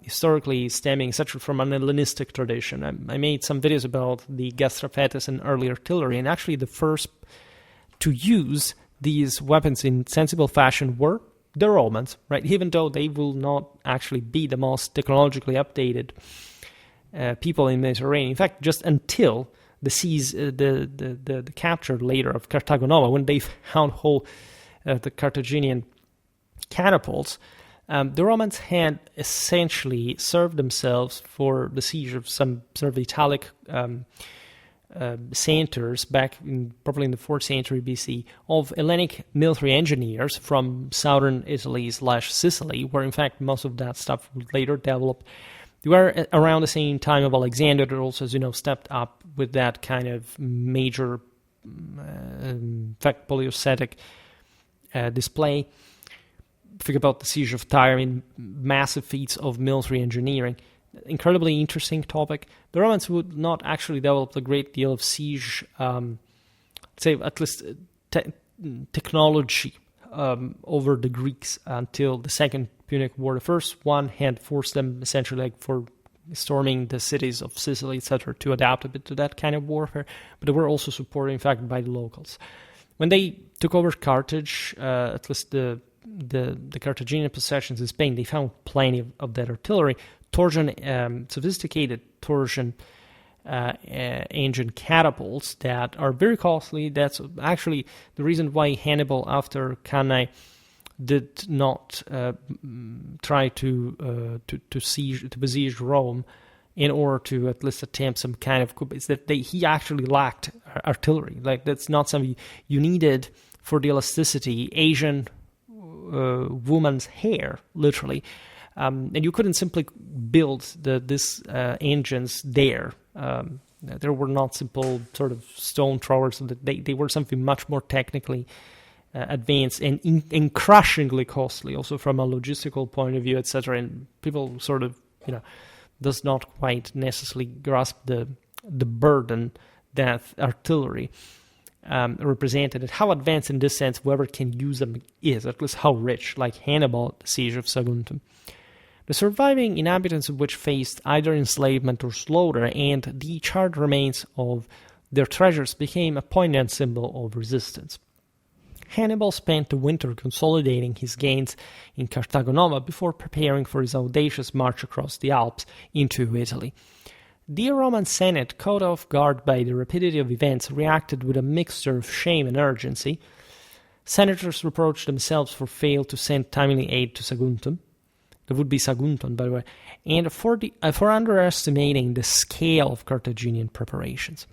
historically stemming essentially from an Hellenistic tradition. I made some videos about the Gastraphetes and early artillery, and actually the first to use these weapons in sensible fashion were the Romans, right? Even though they will not actually be the most technologically updated people in the Mediterranean. In fact, just until the capture later of Carthago Nova, when they found the Carthaginian catapults, the Romans had essentially served themselves for the siege of some sort of Italic centers back probably in the 4th century BC of Hellenic military engineers from southern Italy / Sicily, where in fact most of that stuff would later develop. They were around the same time of Alexander, that also, as you know, stepped up with that kind of major, in fact, polyocetic display. think about the siege of Tyre, I mean, massive feats of military engineering. Incredibly interesting topic. The Romans would not actually develop a great deal of siege, say at least technology over the Greeks until the Second Punic War. The first one had forced them essentially like for storming the cities of Sicily, etc., to adapt a bit to that kind of warfare, but they were also supported, in fact, by the locals. When they took over Carthage, at least the Carthaginian possessions in Spain, they found plenty of that artillery. Sophisticated torsion engine catapults that are very costly. That's actually the reason why Hannibal, after Cannae, did not try to besiege Rome in order to at least attempt some kind of coup. It's that he actually lacked artillery. Like, that's not something you needed for the elasticity. Asian woman's hair, literally. And you couldn't simply build these engines there. There were not simple sort of stone throwers. They were something much more technically advanced and crushingly costly, also from a logistical point of view, etc. And people sort of, does not quite necessarily grasp the burden that artillery represented, and how advanced in this sense whoever can use them is, at least how rich, like Hannibal at the siege of Saguntum. The surviving inhabitants of which faced either enslavement or slaughter, and the charred remains of their treasures became a poignant symbol of resistance. Hannibal spent the winter consolidating his gains in Cartagena before preparing for his audacious march across the Alps into Italy. The Roman Senate, caught off guard by the rapidity of events, reacted with a mixture of shame and urgency. Senators reproached themselves for failure to send timely aid to Saguntum. That would be Saguntum, by the way, and for underestimating the scale of Carthaginian preparations.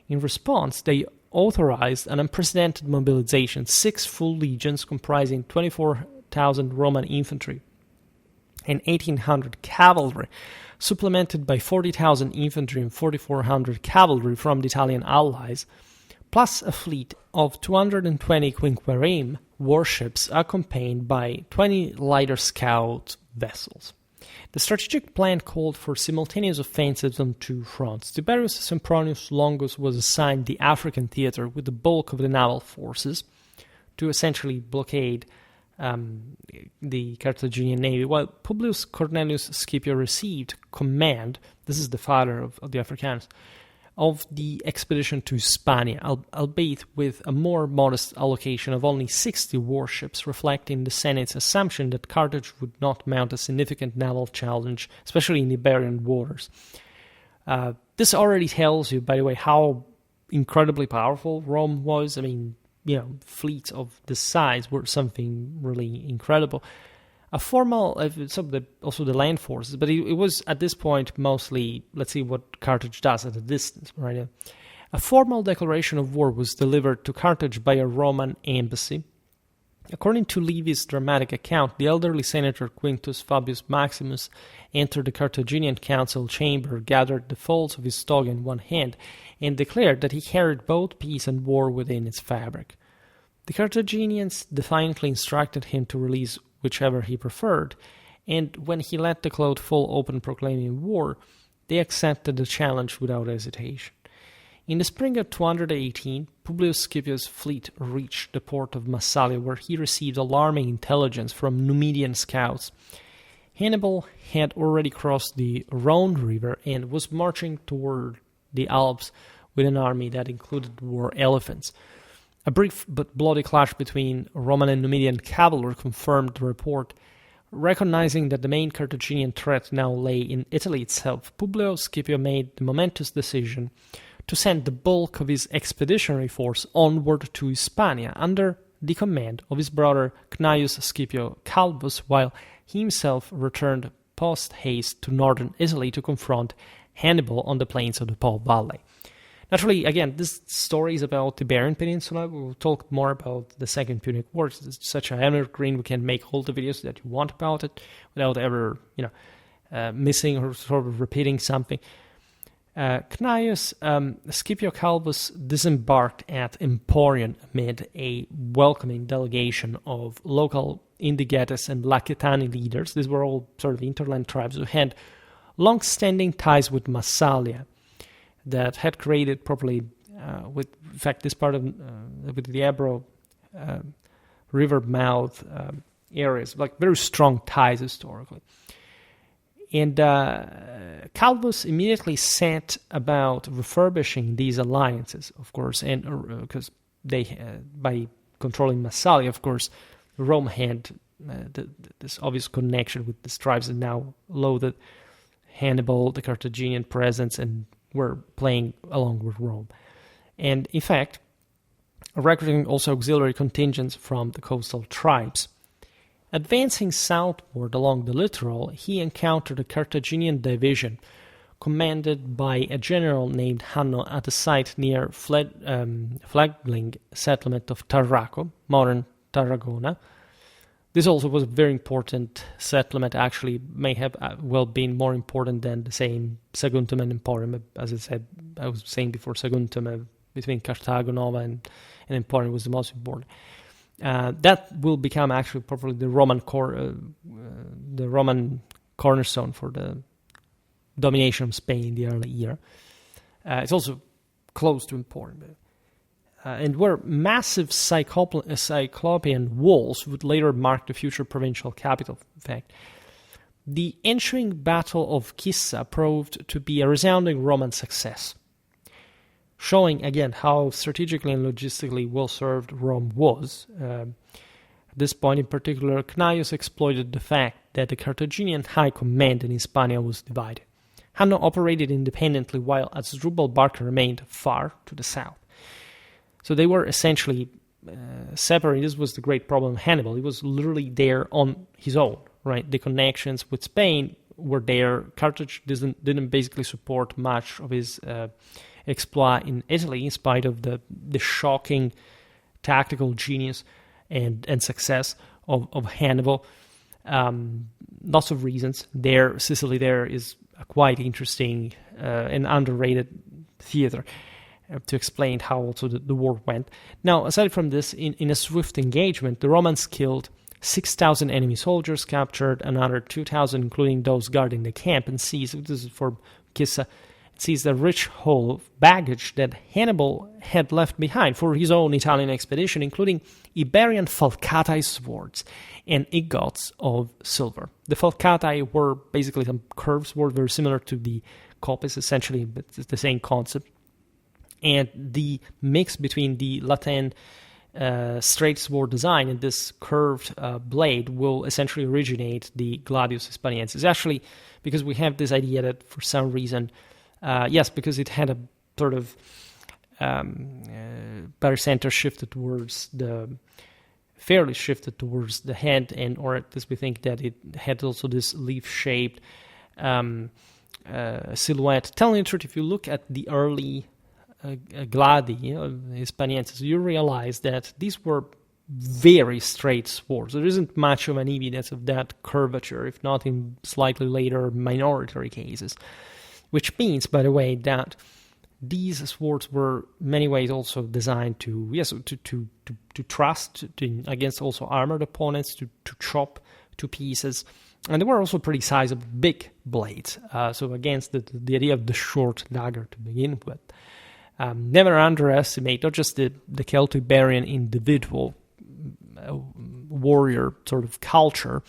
In response, they authorized an unprecedented mobilization, 6 full legions comprising 24,000 Roman infantry and 1,800 cavalry, supplemented by 40,000 infantry and 4,400 cavalry from the Italian allies, plus a fleet of 220 quinquereme warships accompanied by 20 lighter scout vessels. The strategic plan called for simultaneous offensives on 2 fronts. Tiberius Sempronius Longus was assigned the African theater with the bulk of the naval forces to essentially blockade the Carthaginian navy, while Publius Cornelius Scipio received command, this is the father of the Africanus, of the expedition to Hispania, albeit with a more modest allocation of only 60 warships, reflecting the Senate's assumption that Carthage would not mount a significant naval challenge, especially in Iberian waters. This already tells you, by the way, how incredibly powerful Rome was. I mean, fleets of this size were something really incredible. A formal, also the land forces, but it was at this point mostly, let's see what Carthage does at a distance, right? A formal declaration of war was delivered to Carthage by a Roman embassy. According to Livy's dramatic account, the elderly senator Quintus Fabius Maximus entered the Carthaginian council chamber, gathered the folds of his toga in one hand, and declared that he carried both peace and war within its fabric. The Carthaginians defiantly instructed him to release whichever he preferred, and when he let the cloth fall open proclaiming war, they accepted the challenge without hesitation. In the spring of 218, Publius Scipio's fleet reached the port of Massalia, where he received alarming intelligence from Numidian scouts. Hannibal had already crossed the Rhone River and was marching toward the Alps with an army that included war elephants. A brief but bloody clash between Roman and Numidian cavalry confirmed the report. Recognizing that the main Carthaginian threat now lay in Italy itself, Publius Scipio made the momentous decision to send the bulk of his expeditionary force onward to Hispania under the command of his brother Cneius Scipio Calvus, while he himself returned post-haste to northern Italy to confront Hannibal on the plains of the Po Valley. Naturally, again, this story is about the Iberian Peninsula. We'll talk more about the Second Punic War. It's such an evergreen. We can make all the videos that you want about it without ever, missing or sort of repeating something. Cneius Scipio Calvus disembarked at Emporion amid a welcoming delegation of local Indigetes and Lacetani leaders. These were all sort of hinterland tribes who had long-standing ties with Massalia that had created probably, in fact, this part of with the Ebro river mouth areas, like very strong ties historically. And Calvus immediately set about refurbishing these alliances, of course, and because they, by controlling Massalia, of course, Rome had this obvious connection with these tribes that now loathed Hannibal, the Carthaginian presence, and were playing along with Rome. And in fact, recruiting also auxiliary contingents from the coastal tribes. Advancing southward along the littoral, he encountered a Carthaginian division commanded by a general named Hanno at a site near fledgling settlement of Tarraco, modern Tarragona. This also was a very important settlement, actually may have well been more important than the same Saguntum and Emporium. As I was saying before, Saguntum between Carthago Nova and Emporium was the most important. That will become actually probably the Roman cornerstone for the domination of Spain in the early year. It's also close to Emporium. And where massive cyclopean walls would later mark the future provincial capital, in fact. The ensuing Battle of Cissa proved to be a resounding Roman success, showing again how strategically and logistically well-served Rome was. At this point in particular, Cneius exploited the fact that the Carthaginian high command in Hispania was divided. Hanno operated independently while Asdrubal Barca remained far to the south. So they were essentially separated. This was the great problem of Hannibal. He was literally there on his own, right? The connections with Spain were there. Carthage didn't basically support much of his exploit in Italy, in spite of the shocking tactical genius and success of Hannibal. Lots of reasons. Sicily there is a quite interesting and underrated theater to explain how also the war went. Now, aside from this, in a swift engagement, the Romans killed 6,000 enemy soldiers, captured another 2,000, including those guarding the camp, and seized, this is for Cissa, seized a rich haul of baggage that Hannibal had left behind for his own Italian expedition, including Iberian falcatae swords and ingots of silver. The falcatae were basically some curved swords, very similar to the copis, essentially, but it's the same concept. And the mix between the Latin straight sword design and this curved blade will essentially originate the Gladius Hispaniensis. Actually, because we have this idea that for some reason, because it had a sort of pericenter shifted towards fairly shifted towards the head, and or at least we think that it had also this leaf-shaped silhouette. Telling the truth, if you look at the early Gladi, Hispaniensis, you realize that these were very straight swords. There isn't much of an evidence of that curvature, if not in slightly later minority cases. Which means, by the way, that these swords were in many ways also designed to thrust against also armored opponents, to chop to pieces. And they were also pretty sizable, big blades. So against the idea of the short dagger to begin with. Never underestimate not just the Celto-Iberian individual warrior sort of culture,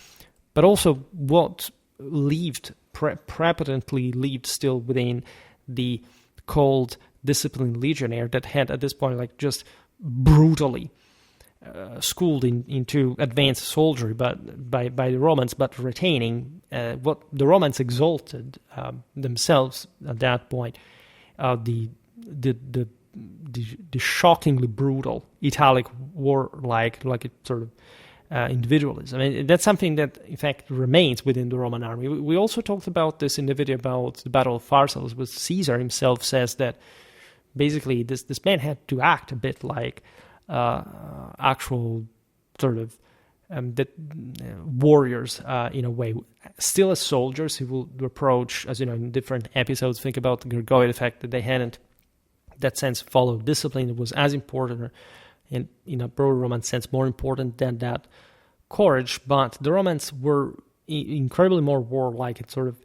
but also what prepotently lived still within the cold, disciplined legionnaire that had at this point just brutally schooled into advanced soldiery, but by the Romans, but retaining what the Romans exalted themselves at that point, the shockingly brutal Italic war-like sort of individualism. I mean, that's something that, in fact, remains within the Roman army. We also talked about this in the video about the Battle of Pharsalus, where Caesar himself says that basically this man had to act a bit like actual sort of warriors in a way. Still as soldiers, he will approach, as you know, in different episodes, think about the Gregoid effect, that they hadn't, in that sense, followed discipline. It was as important, and in a broader Roman sense, more important than that courage. But the Romans were incredibly more warlike and sort of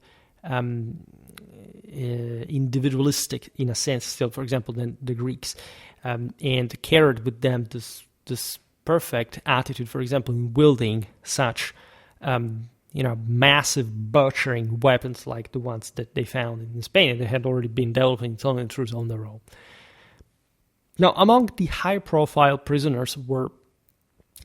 individualistic in a sense still, for example, than the Greeks, and carried with them this perfect attitude, for example, in wielding such massive butchering weapons like the ones that they found in Spain, and they had already been developing Italian troops on their own. Now, among the high-profile prisoners were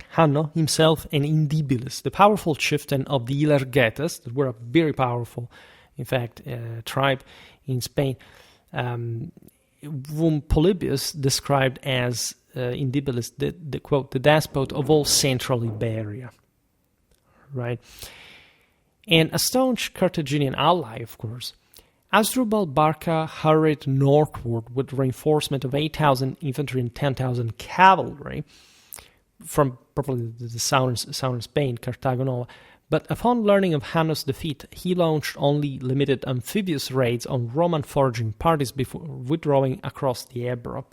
Hanno himself and Indibilis, the powerful chieftain of the Ilergetes, that were a very powerful, in fact, tribe in Spain, whom Polybius described as Indibilis, the quote, the despot of all central Iberia, right? And a staunch Carthaginian ally, of course, Hasdrubal Barca hurried northward with reinforcement of 8,000 infantry and 10,000 cavalry from probably the southern Spain, Cartagena. But upon learning of Hanno's defeat, he launched only limited amphibious raids on Roman foraging parties before withdrawing across the Ebro.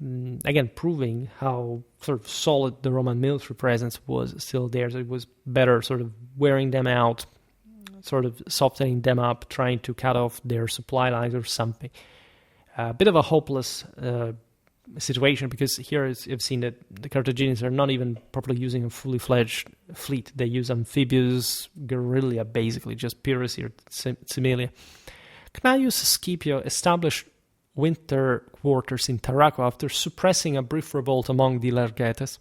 Again, proving how sort of solid the Roman military presence was still there. So it was better sort of wearing them out, sort of softening them up, trying to cut off their supply lines or something. A bit of a hopeless situation, because here you've seen that the Carthaginians are not even properly using a fully fledged fleet. They use amphibious guerrilla, basically, just piracy or similia. Cneius Scipio established winter quarters in Tarraco after suppressing a brief revolt among the Ilergetes.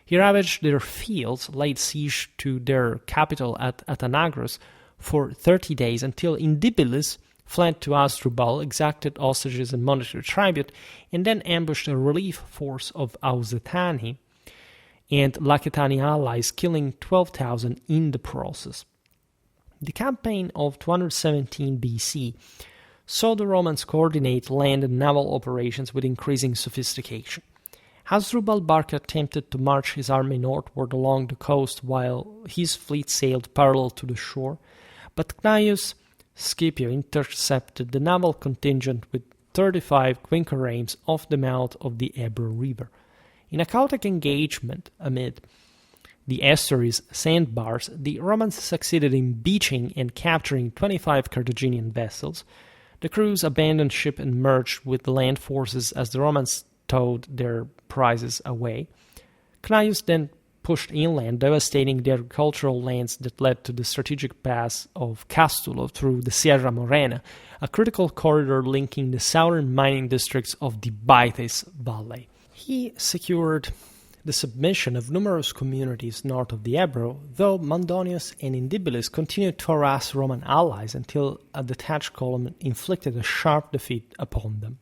He ravaged their fields, laid siege to their capital at Atanagros for 30 days until Indibilis fled to Hasdrubal, exacted hostages and monetary tribute, and then ambushed a relief force of Ausetani and Lacetani allies, killing 12,000 in the process. The campaign of 217 BC saw the Romans coordinate land and naval operations with increasing sophistication. Hasdrubal Barca attempted to march his army northward along the coast while his fleet sailed parallel to the shore, but Cneius Scipio intercepted the naval contingent with 35 quinqueremes off the mouth of the Ebro River. In a chaotic engagement amid the estuary's sandbars, the Romans succeeded in beaching and capturing 25 Carthaginian vessels. The crews abandoned ship and merged with the land forces as the Romans towed their prizes away. Cneius then pushed inland, devastating the agricultural lands that led to the strategic pass of Castulo through the Sierra Morena, a critical corridor linking the southern mining districts of the Baetis Valley. He secured the submission of numerous communities north of the Ebro, though Mandonius and Indibilis continued to harass Roman allies until a detached column inflicted a sharp defeat upon them.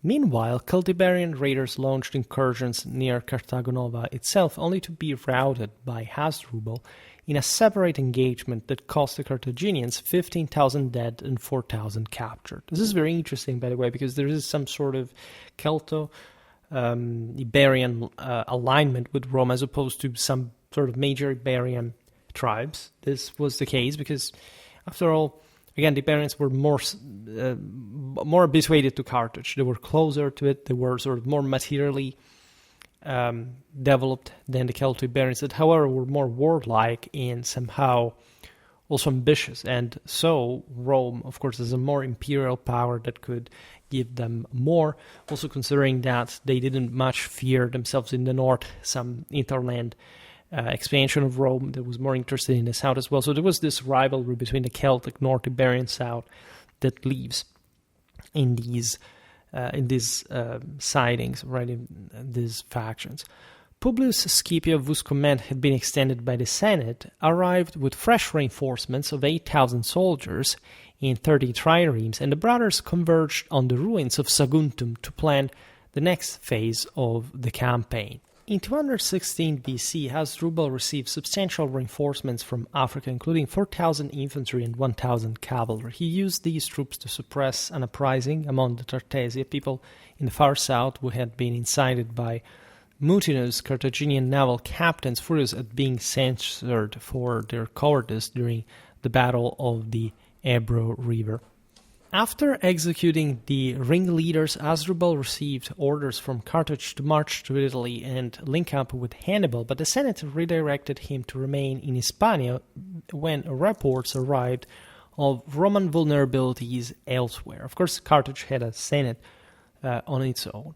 Meanwhile, Celtiberian raiders launched incursions near Cartagena itself, only to be routed by Hasdrubal in a separate engagement that cost the Carthaginians 15,000 dead and 4,000 captured. This is very interesting, by the way, because there is some sort of Celto-Iberian alignment with Rome as opposed to some sort of major Iberian tribes. This was the case because, after all, again, the Iberians were more habituated to Carthage. They were closer to it. They were sort of more materially developed than the Celto-Iberians, that, however, were more warlike and somehow also ambitious. And so Rome, of course, is a more imperial power that could give them more, also considering that they didn't much fear themselves in the north, some interland expansion of Rome that was more interested in the south as well. So there was this rivalry between the Celtic North, Iberian South, that lives in these sidings, right, in these factions. Publius Scipio, whose command had been extended by the Senate, arrived with fresh reinforcements of 8,000 soldiers and 30 triremes, and the brothers converged on the ruins of Saguntum to plan the next phase of the campaign. In 216 BC, Hasdrubal received substantial reinforcements from Africa, including 4,000 infantry and 1,000 cavalry. He used these troops to suppress an uprising among the Tartessi, people in the far south who had been incited by mutinous Carthaginian naval captains, furious at being censured for their cowardice during the Battle of the Ebro River. After executing the ringleaders, Asdrubal received orders from Carthage to march to Italy and link up with Hannibal, but the Senate redirected him to remain in Hispania when reports arrived of Roman vulnerabilities elsewhere. Of course, Carthage had a Senate on its own.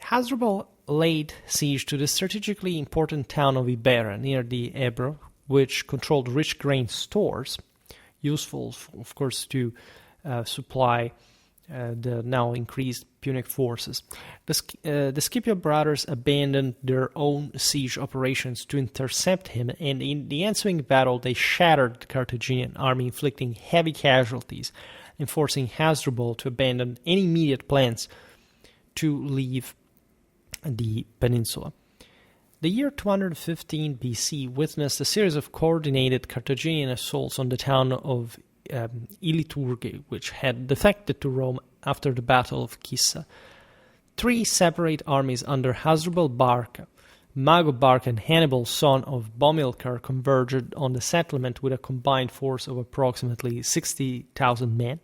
Hasdrubal laid siege to the strategically important town of Iberia near the Ebro, which controlled rich grain stores, useful, of course, to supply the now increased Punic forces. The Scipio brothers abandoned their own siege operations to intercept him, and in the ensuing battle they shattered the Carthaginian army, inflicting heavy casualties and forcing Hasdrubal to abandon any immediate plans to leave the peninsula. The year 215 BC witnessed a series of coordinated Carthaginian assaults on the town of Ilorci, which had defected to Rome after the Battle of Cissa. 3 separate armies under Hasdrubal Barca, Mago Barca, and Hannibal, son of Hamilcar, converged on the settlement with a combined force of approximately 60,000 men.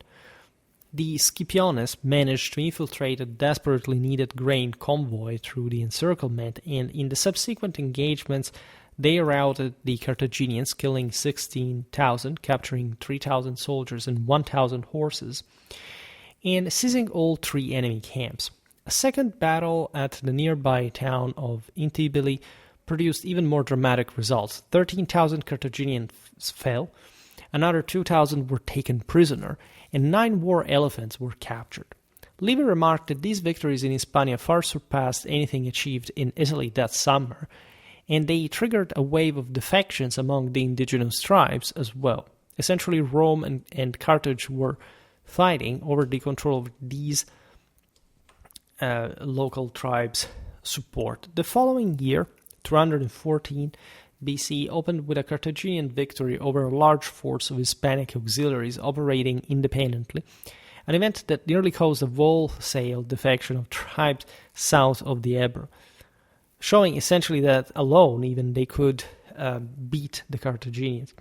The Scipiones managed to infiltrate a desperately needed grain convoy through the encirclement, and in the subsequent engagements they routed the Carthaginians, killing 16,000, capturing 3,000 soldiers and 1,000 horses, and seizing all 3 enemy camps. A second battle at the nearby town of Ibilla produced even more dramatic results. 13,000 Carthaginians fell, another 2,000 were taken prisoner, and 9 war elephants were captured. Livy remarked that these victories in Hispania far surpassed anything achieved in Italy that summer, and they triggered a wave of defections among the indigenous tribes as well. Essentially, Rome and Carthage were fighting over the control of these local tribes' support. The following year, 214 BC, opened with a Carthaginian victory over a large force of Hispanic auxiliaries operating independently, an event that nearly caused a wholesale defection of tribes south of the Ebro, showing essentially that alone even they could beat the Carthaginians.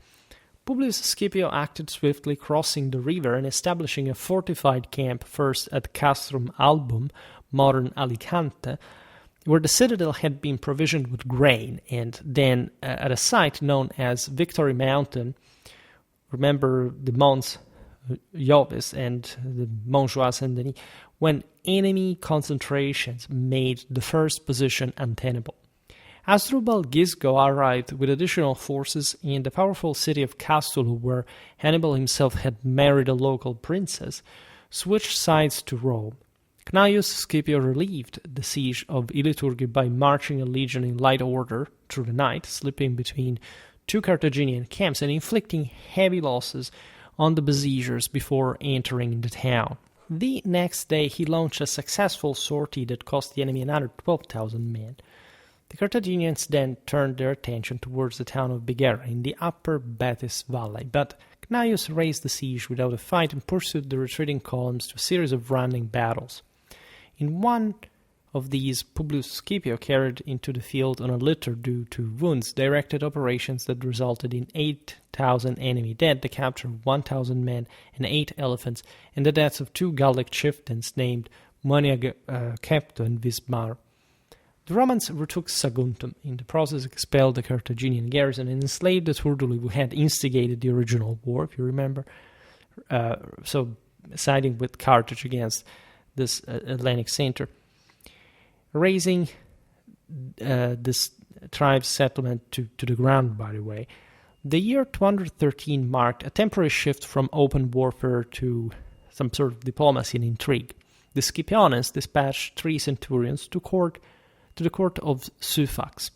Publius Scipio acted swiftly, crossing the river and establishing a fortified camp first at Castrum Album, modern Alicante, where the citadel had been provisioned with grain, and then at a site known as Victory Mountain. Remember the Mons Jovis and the Montjoie Saint-Denis, when enemy concentrations made the first position untenable. Asdrubal Gisgo arrived with additional forces in the powerful city of Castulu, where Hannibal himself had married a local princess, switched sides to Rome. Cneius Scipio relieved the siege of Ilorci by marching a legion in light order through the night, slipping between 2 Carthaginian camps and inflicting heavy losses on the besiegers before entering the town. The next day he launched a successful sortie that cost the enemy another 12,000 men. The Carthaginians then turned their attention towards the town of Megara in the upper Batis Valley, but Cneius raised the siege without a fight and pursued the retreating columns to a series of running battles. In one of these, Publius Scipio carried into the field on a litter due to wounds, directed operations that resulted in 8,000 enemy dead, the capture of 1,000 men and 8 elephants, and the deaths of 2 Gallic chieftains named Monia Capto and Vismar. The Romans retook Saguntum, in the process expelled the Carthaginian garrison and enslaved the Turduli who had instigated the original war, if you remember, so siding with Carthage against this Atlantic center, razing this tribe's settlement to the ground, by the way. The year 213 marked a temporary shift from open warfare to some sort of diplomacy and intrigue. The Scipiones dispatched 3 centurions to the court of Sufax,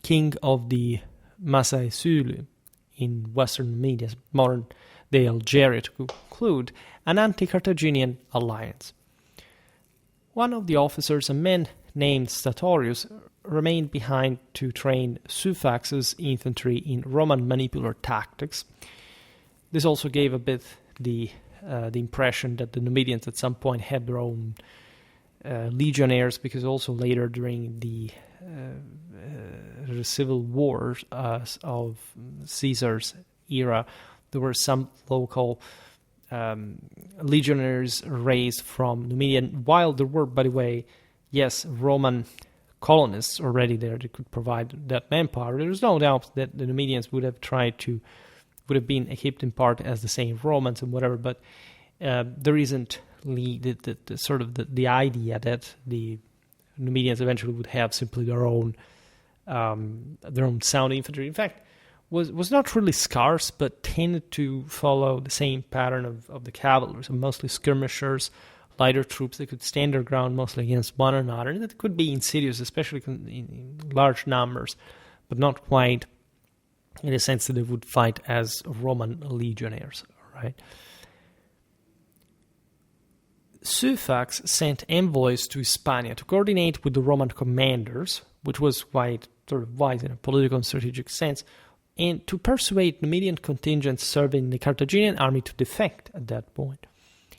king of the Masai Sulu in western Media, modern-day Algeria, to conclude an anti-Carthaginian alliance. One of the officers, a man named Statorius, remained behind to train Sufax's infantry in Roman manipular tactics. This also gave a bit the impression that the Numidians at some point had their own legionnaires, because also later during the civil wars of Caesar's era, there were some local legionnaires raised from Numidia, while there were, by the way, yes, Roman colonists already there that could provide that manpower. There's no doubt that the Numidians would have been equipped in part as the same Romans and whatever, but there isn't the idea that the Numidians eventually would have simply their own sound infantry. In fact, was not really scarce, but tended to follow the same pattern of the cavalry, so mostly skirmishers, lighter troops that could stand their ground mostly against one another. That could be insidious, especially in large numbers, but not quite in the sense that they would fight as Roman legionnaires, right? Sufax sent envoys to Hispania to coordinate with the Roman commanders, which was quite sort of wise in a political and strategic sense, and to persuade Numidian contingents serving the Carthaginian army to defect at that point.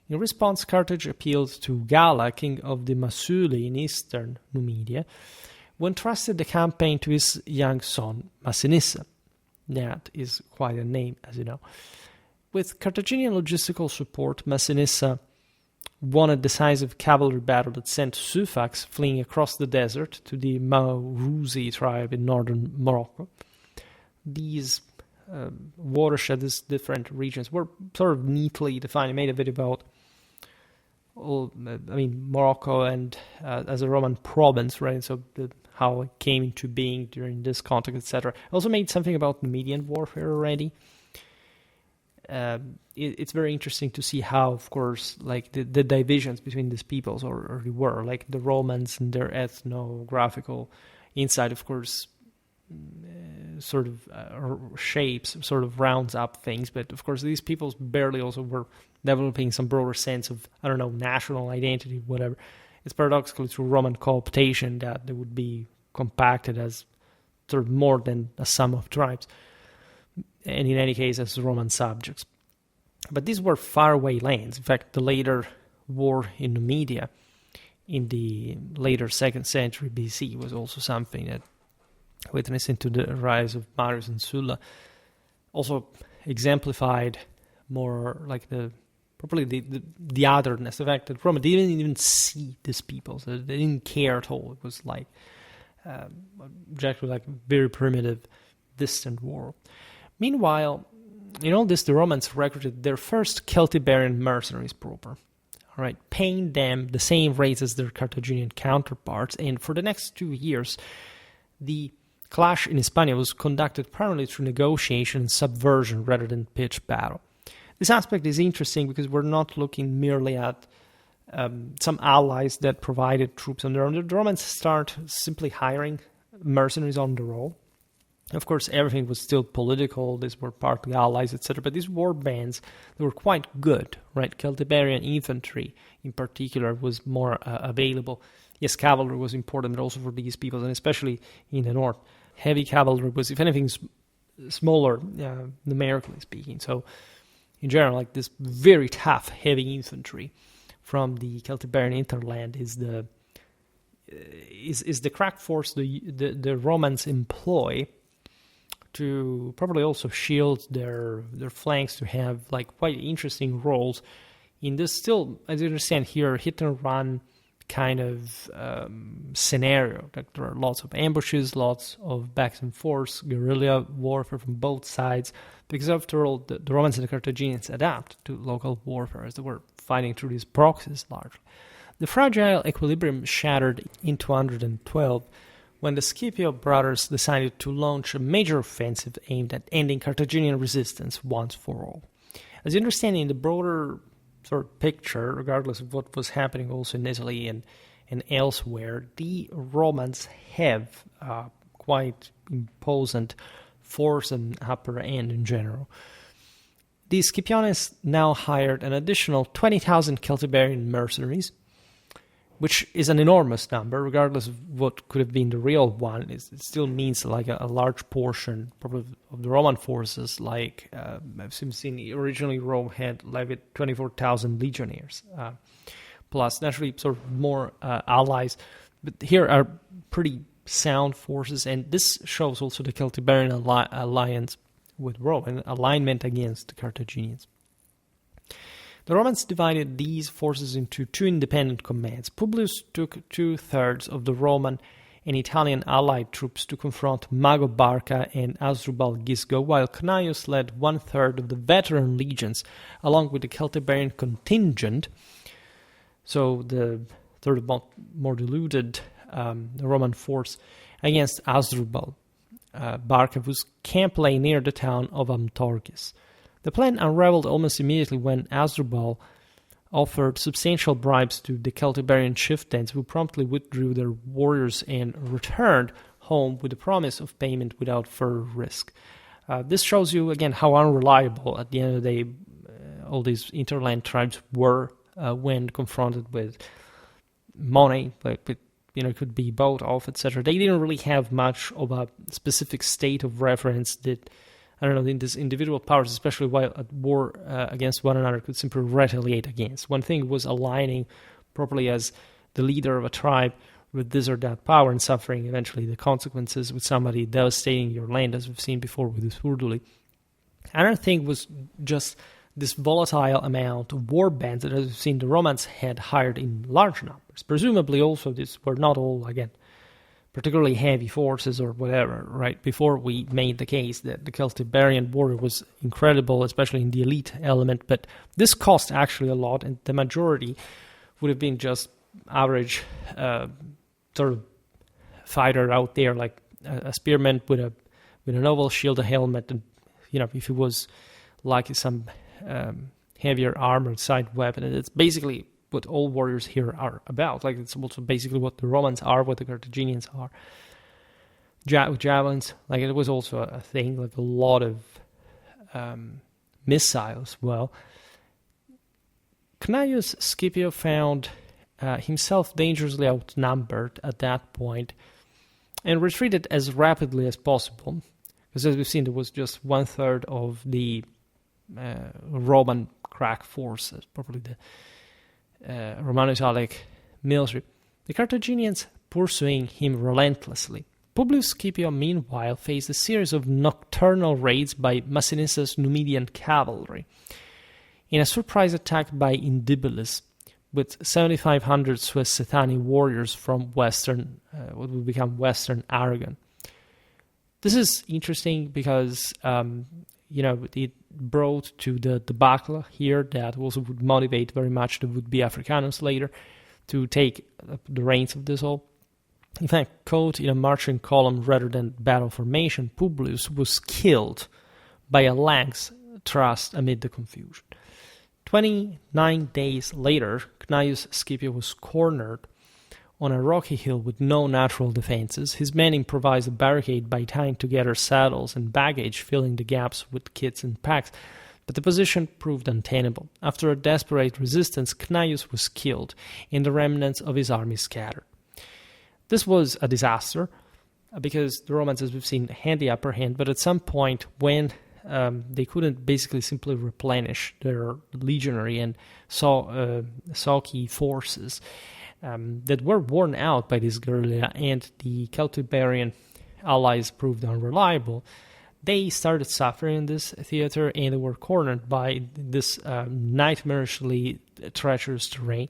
In response, Carthage appealed to Galla, king of the Masuli in eastern Numidia, who entrusted the campaign to his young son, Massinissa. That is quite a name, as you know. With Carthaginian logistical support, Massinissa won a decisive cavalry battle that sent Sufax fleeing across the desert to the Maurusi tribe in northern Morocco. These watersheds, these different regions, were sort of neatly defined. I made a video about Morocco and as a Roman province, right? So how it came into being during this context, etc. I also made something about Numidian warfare already. It's very interesting to see how, of course, like the divisions between these peoples already were, like the Romans and their ethnographical insight, of course, shapes, sort of rounds up things. But of course, these peoples barely also were developing some broader sense of, national identity, whatever. It's paradoxically through Roman cooptation that they would be compacted as sort of more than a sum of tribes, and in any case as Roman subjects. But these were faraway lands. In fact, the later war in Numidia in the later 2nd century BC was also something that witnessed into the rise of Marius and Sulla, also exemplified more like the otherness, the fact that Rome didn't even see these people, so they didn't care at all. It was like exactly like a very primitive, distant world. Meanwhile, in all this, the Romans recruited their first Celtiberian mercenaries proper, all right, paying them the same rates as their Carthaginian counterparts, and for the next 2 years, the clash in Hispania was conducted primarily through negotiation and subversion rather than pitched battle. This aspect is interesting because we're not looking merely at some allies that provided troops on their own. The Romans start simply hiring mercenaries on their own. Of course, everything was still political. These were partly allies, etc. But these war bands, they were quite good, right? Celtiberian infantry, in particular, was more available. Yes, cavalry was important also for these peoples, and especially in the north. Heavy cavalry was, if anything, smaller, numerically speaking. So, in general, like this very tough, heavy infantry from the Celtiberian hinterland is the crack force the Romans employ to probably also shield their flanks, to have like quite interesting roles in this still, as you understand here, hit and run kind of scenario. Like there are lots of ambushes, lots of backs and forths, guerrilla warfare from both sides, because after all, the Romans and the Carthaginians adapt to local warfare as they were fighting through these proxies largely. The fragile equilibrium shattered in 212 when the Scipio brothers decided to launch a major offensive aimed at ending Carthaginian resistance once for all. As you understand, in the broader sort of picture, regardless of what was happening also in Italy and elsewhere, the Romans have quite imposing force and upper end in general. The Scipiones now hired an additional 20,000 Celtiberian mercenaries, which is an enormous number, regardless of what could have been the real one. It still means like a large portion, probably, of the Roman forces. Like I've seen originally Rome had levied 24,000 legionnaires, plus naturally sort of more allies. But here are pretty sound forces, and this shows also the Celtiberian alliance with Rome, an alignment against the Carthaginians. The Romans divided these forces into two independent commands. Publius took 2/3 of the Roman and Italian allied troops to confront Mago Barca and Asdrubal Gisgo, while Cneius led 1/3 of the veteran legions, along with the Celtiberian contingent, so the sort of more diluted Roman force, against Asdrubal. Barca, whose camp lay near the town of Amtorgis. The plan unraveled almost immediately when Asdrubal offered substantial bribes to the Celtiberian chieftains, who promptly withdrew their warriors and returned home with the promise of payment without further risk. This shows you, again, how unreliable, at the end of the day, all these interland tribes were when confronted with money, like it could be bought off, etc. They didn't really have much of a specific state of reference that, I don't know, in these individual powers, especially while at war against one another, could simply retaliate against. One thing was aligning properly as the leader of a tribe with this or that power and suffering eventually the consequences with somebody devastating your land, as we've seen before with the Urduli. Another thing was just this volatile amount of war bands that, as we've seen, the Romans had hired in large numbers. Presumably also these were not all, again, particularly heavy forces or whatever, right? Before we made the case that the Celtiberian warrior was incredible, especially in the elite element, but this cost actually a lot, and the majority would have been just average sort of fighter out there, like a spearman with a noble shield, a helmet, and if it was like some heavier armored side weapon. And it's basically what all warriors here are about. Like, it's also basically what the Romans are, what the Carthaginians are. With javelins, like, it was also a thing, like a lot of missiles. Well, Cneius Scipio found himself dangerously outnumbered at that point and retreated as rapidly as possible, because as we've seen, there was just 1/3 of the Roman crack forces, probably the Romano-Italic military. The Carthaginians pursuing him relentlessly. Publius Scipio, meanwhile, faced a series of nocturnal raids by Massinissa's Numidian cavalry. In a surprise attack by Indibilis, with 7,500 Suessetani warriors from western, what would become Western Aragon. This is interesting because it brought to the debacle here that also would motivate very much the would-be Africanus later to take the reins of this all. In fact, caught in a marching column rather than battle formation, Publius was killed by a lance thrust amid the confusion. 29 days later, Cneius Scipio was cornered on a rocky hill with no natural defenses. His men improvised a barricade by tying together saddles and baggage, filling the gaps with kits and packs, but the position proved untenable. After a desperate resistance, Cneius was killed, and the remnants of his army scattered. This was a disaster, because the Romans, as we've seen, had the upper hand, but at some point when they couldn't basically simply replenish their legionary and Saki forces, that were worn out by this guerrilla, and the Celtiberian allies proved unreliable, they started suffering in this theater, and they were cornered by this nightmarishly treacherous terrain.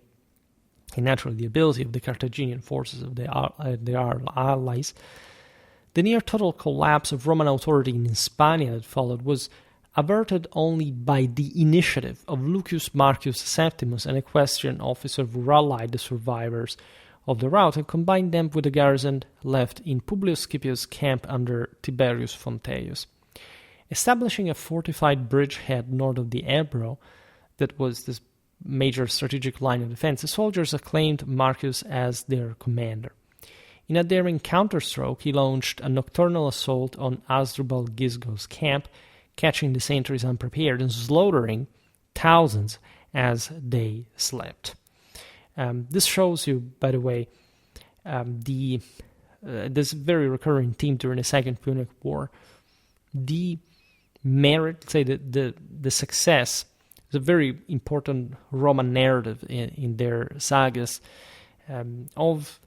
And naturally, the ability of the Carthaginian forces of their allies. The near-total collapse of Roman authority in Hispania that followed was averted only by the initiative of Lucius Marcius Septimus, an equestrian officer who rallied the survivors of the rout and combined them with the garrison left in Publius Scipio's camp under Tiberius Fonteius. Establishing a fortified bridgehead north of the Ebro, that was this major strategic line of defense, the soldiers acclaimed Marcius as their commander. In a daring counterstroke, he launched a nocturnal assault on Asdrubal Gisgo's camp, catching the sentries unprepared and slaughtering thousands as they slept. This shows you, by the way, this very recurring theme during the Second Punic War. The merit, say the success, It's a very important Roman narrative in their sagas of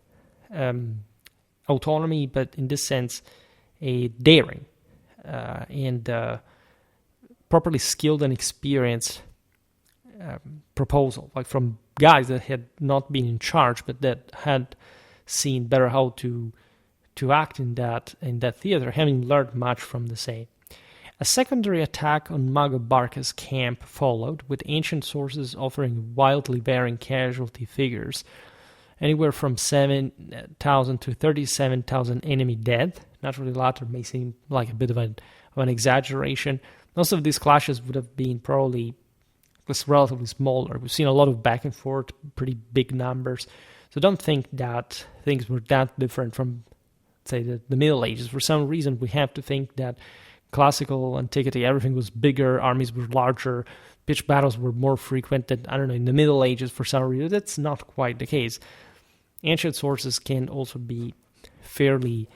autonomy, but in this sense, a daring and properly skilled and experienced proposal, like from guys that had not been in charge, but that had seen better how to act in that theater, having learned much from the same. A secondary attack on Mago Barca's camp followed, with ancient sources offering wildly varying casualty figures, anywhere from 7,000 to 37,000 enemy dead. Naturally, the latter may seem like a bit of an exaggeration. Most of these clashes would have been probably relatively smaller. We've seen a lot of back and forth, pretty big numbers. So don't think that things were that different from, say, the Middle Ages. For some reason, we have to think that classical antiquity, everything was bigger, armies were larger, pitched battles were more frequent than, in the Middle Ages for some reason. That's not quite the case. Ancient sources can also be fairly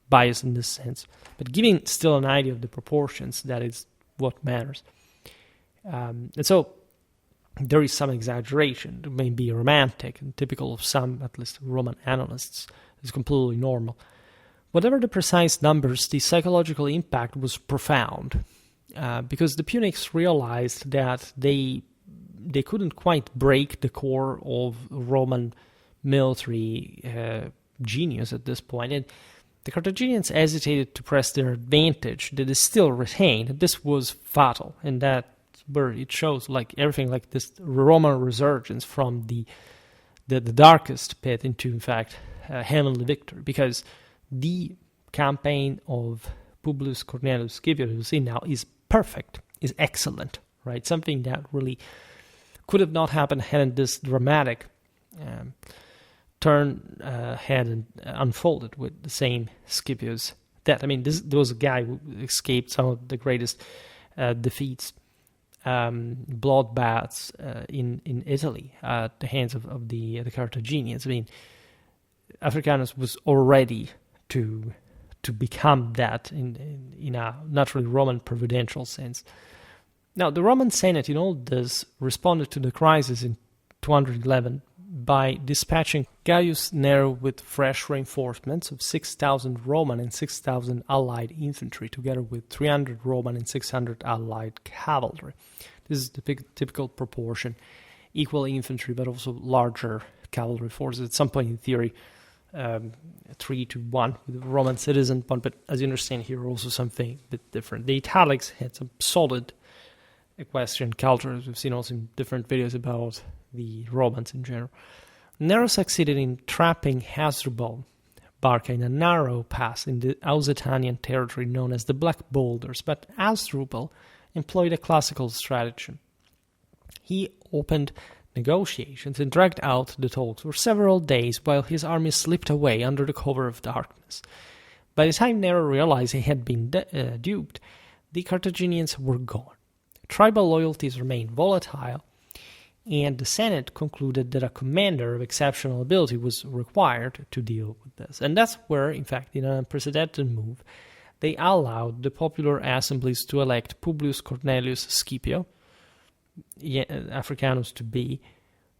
biased in this sense, but giving still an idea of the proportions, that is what matters. And so there is some exaggeration. It may be romantic and typical of some, at least Roman annalists. It's completely normal. Whatever the precise numbers, the psychological impact was profound, because the Punics realized that they couldn't quite break the core of Roman military genius at this point, and the Carthaginians hesitated to press their advantage that is still retained. This was fatal, and that's where it shows everything like this Roman resurgence from the darkest pit into, in fact, heavenly victory, because the campaign of Publius Cornelius Scipio that we see now is perfect, is excellent, right? Something that really could have not happened hadn't this dramatic turn had unfolded with the same Scipio's death. This was a guy who escaped some of the greatest defeats, bloodbaths in Italy at the hands of the Carthaginians. Africanus was already to become that in a naturally Roman providential sense. Now, the Roman Senate in all this responded to the crisis in 211 by dispatching Gaius Nero with fresh reinforcements of 6,000 Roman and 6,000 allied infantry, together with 300 Roman and 600 allied cavalry. This is the typical proportion, equal infantry but also larger cavalry forces. At some point in theory, 3-1 with the Roman citizen, but as you understand here, also something a bit different. The Italics had some solid equestrian culture, as we've seen also in different videos about the Romans in general. Nero succeeded in trapping Hasdrubal Barca in a narrow pass in the Ausitanian territory known as the Black Boulders, but Hasdrubal employed a classical stratagem. He opened negotiations and dragged out the talks for several days while his army slipped away under the cover of darkness. By the time Nero realized he had been duped, the Carthaginians were gone. Tribal loyalties remained volatile, and the Senate concluded that a commander of exceptional ability was required to deal with this. And that's where, in fact, in an unprecedented move, they allowed the popular assemblies to elect Publius Cornelius Scipio, Africanus to be,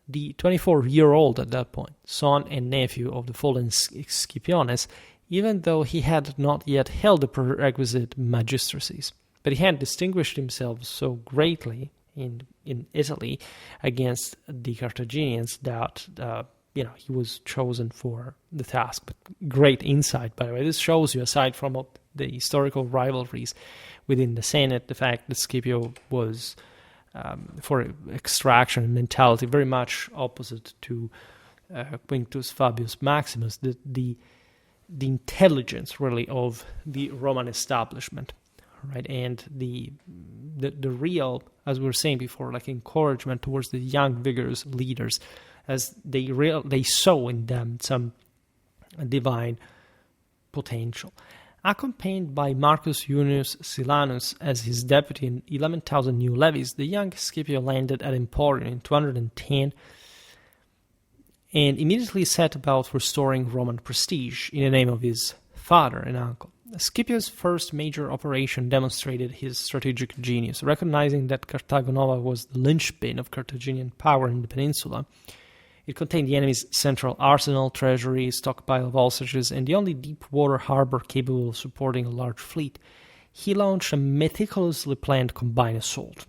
the 24-year-old at that point, son and nephew of the fallen Scipiones, even though he had not yet held the prerequisite magistracies. But he had distinguished himself so greatly in Italy against the Carthaginians that he was chosen for the task. But great insight, by the way. This shows you, aside from the historical rivalries within the Senate, the fact that Scipio was, for extraction and mentality, very much opposite to Quintus Fabius Maximus, the intelligence really of the Roman establishment. Right, and the real, as we were saying before, encouragement towards the young, vigorous leaders, as they saw in them some divine potential. Accompanied by Marcus Junius Silanus as his deputy and 11,000 new levies, the young Scipio landed at Emporium in 210 and immediately set about restoring Roman prestige in the name of his father and uncle. Scipio's first major operation demonstrated his strategic genius. Recognizing that Carthago Nova was the linchpin of Carthaginian power in the peninsula, it contained the enemy's central arsenal, treasury, stockpile of hostages, and the only deep-water harbor capable of supporting a large fleet. He launched a meticulously planned combined assault.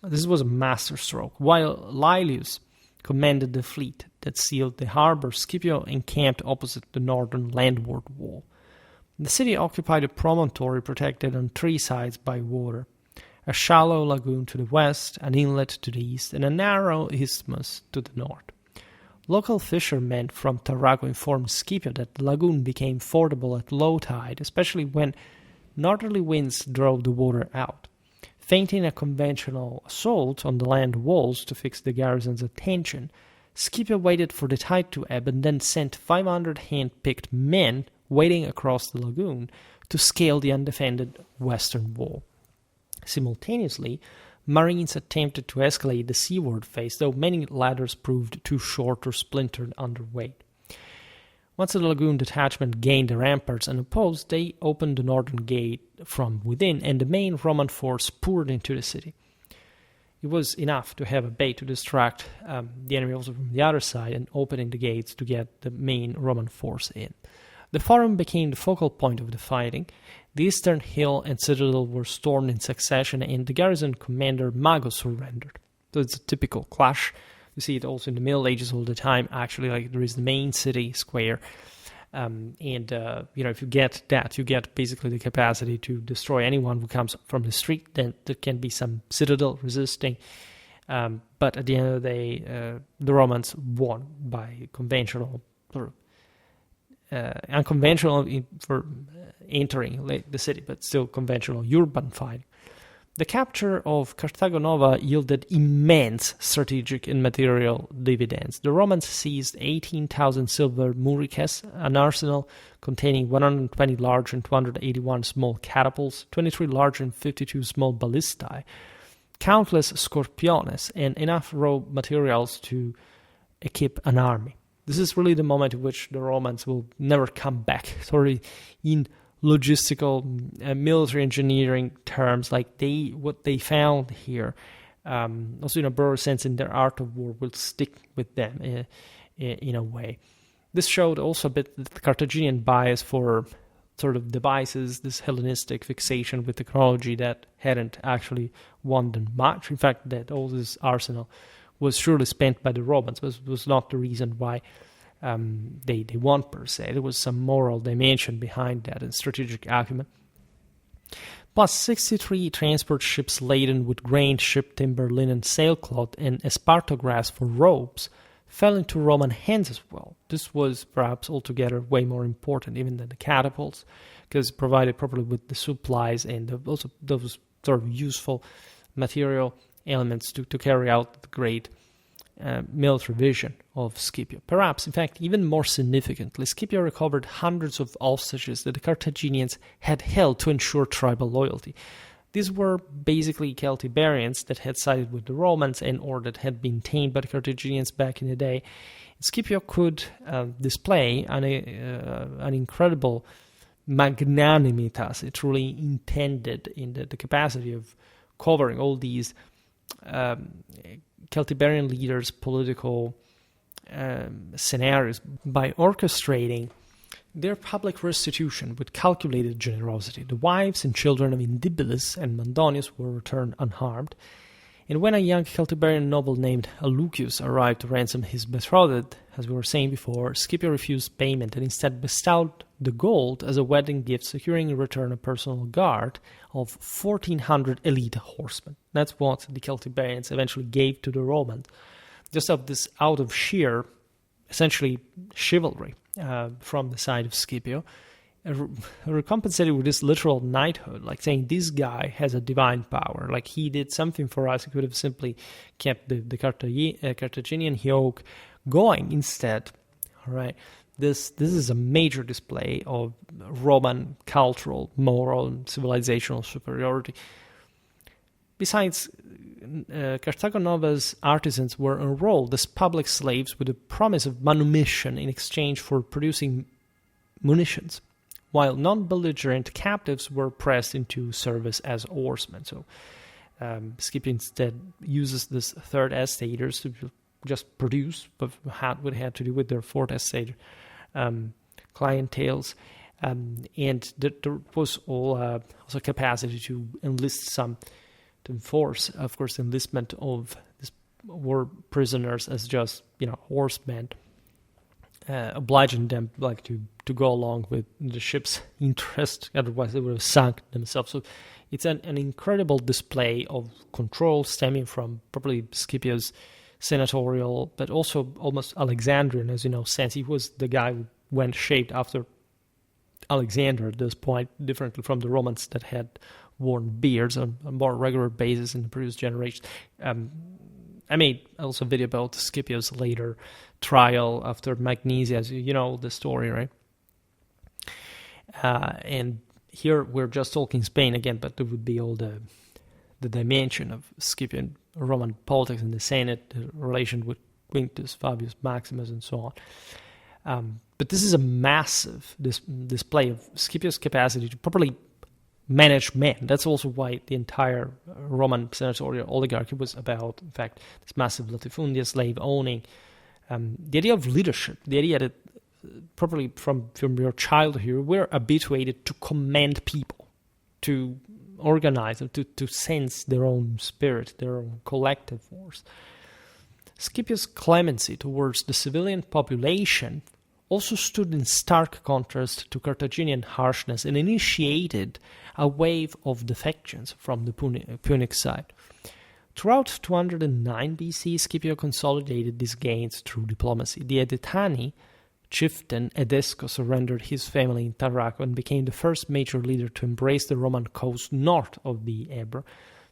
This was a masterstroke. While Laelius commanded the fleet that sealed the harbor, Scipio encamped opposite the northern landward wall. The city occupied a promontory protected on three sides by water, a shallow lagoon to the west, an inlet to the east, and a narrow isthmus to the north. Local fishermen from Tarraco informed Scipio that the lagoon became fordable at low tide, especially when northerly winds drove the water out. Feinting a conventional assault on the land walls to fix the garrison's attention, Scipio waited for the tide to ebb and then sent 500 hand-picked men wading across the lagoon to scale the undefended western wall. Simultaneously, Marines attempted to escalate the seaward face, though many ladders proved too short or splintered under weight. Once the lagoon detachment gained the ramparts unopposed, they opened the northern gate from within, and the main Roman force poured into the city. It was enough to have a bait to distract the enemy also from the other side and opening the gates to get the main Roman force in. The forum became the focal point of the fighting. The eastern hill and citadel were stormed in succession, and the garrison commander Mago surrendered. So it's a typical clash. You see it also in the Middle Ages all the time. Actually, like there is the main city square, if you get that, you get basically the capacity to destroy anyone who comes from the street. Then there can be some citadel resisting, but at the end of the day, the Romans won by conventional sort of unconventional for entering the city, but still conventional urban fighting. The capture of Carthago Nova yielded immense strategic and material dividends. The Romans seized 18,000 silver murices, an arsenal containing 120 large and 281 small catapults, 23 large and 52 small ballistae, countless scorpiones, and enough raw materials to equip an army. This is really the moment in which the Romans will never come back. Sorry, in logistical military engineering terms, like what they found here, also in a broader sense in their art of war, will stick with them in a way. This showed also a bit the Carthaginian bias for sort of devices, this Hellenistic fixation with technology that hadn't actually won them much. In fact, that all this arsenal was surely spent by the Romans, but was not the reason why they won per se. There was some moral dimension behind that and strategic acumen. Plus 63 transport ships laden with grain, ship timber, linen, sailcloth, and espartographs for ropes fell into Roman hands as well. This was perhaps altogether way more important even than the catapults, because it provided properly with the supplies and also those sort of useful material elements to carry out the great military vision of Scipio. Perhaps, in fact, even more significantly, Scipio recovered hundreds of hostages that the Carthaginians had held to ensure tribal loyalty. These were basically Celtiberians that had sided with the Romans and or that had been tamed by the Carthaginians back in the day. Scipio could display an incredible magnanimitas. It truly intended in the capacity of covering all these Celtiberian leaders' political scenarios by orchestrating their public restitution with calculated generosity. The wives and children of Indibilis and Mandonius were returned unharmed, and when a young Celtiberian noble named Alucius arrived to ransom his betrothed, as we were saying before, Scipio refused payment and instead bestowed the gold as a wedding gift, securing in return a personal guard of 1,400 elite horsemen. That's what the Celtiberians eventually gave to the Romans, just of this out of sheer, essentially, chivalry from the side of Scipio, recompensated with this literal knighthood, like saying this guy has a divine power, like he did something for us. He could have simply kept the Carthaginian yoke going instead. All right, this is a major display of Roman cultural, moral, and civilizational superiority. Besides, Carthago Nova's artisans were enrolled as public slaves with the promise of manumission in exchange for producing munitions, while non-belligerent captives were pressed into service as oarsmen. So Scipio instead uses this third esstators to just produce what had to do with their fourth estate clienteles. And there was also capacity to enlist to enforce, of course, enlistment of these war prisoners as just, horsemen, obliging them to go along with the ship's interest, otherwise they would have sunk themselves. So it's an incredible display of control stemming from probably Scipio's senatorial, but also almost Alexandrian, as sense. He was the guy who went shaped after Alexander at this point, differently from the Romans that had worn beards on a more regular basis in the previous generation. I made also a video about Scipio's later trial after Magnesia, as you know the story, right? And here we're just talking Spain again, but there would be all the dimension of Scipian Roman politics in the Senate, the relation with Quintus, Fabius, Maximus, and so on. But this is a massive display of Scipio's capacity to properly manage men. That's also why the entire Roman senatorial oligarchy was about, in fact, this massive latifundia, slave owning, the idea of leadership, the idea that probably from your childhood here, we're habituated to command people, to organize, to sense their own spirit, their own collective force. Scipio's clemency towards the civilian population also stood in stark contrast to Carthaginian harshness and initiated a wave of defections from the Punic side. Throughout 209 BC, Scipio consolidated these gains through diplomacy. The Edetani chieftain Edesco surrendered his family in Tarraco and became the first major leader to embrace the Roman coast north of the Ebro,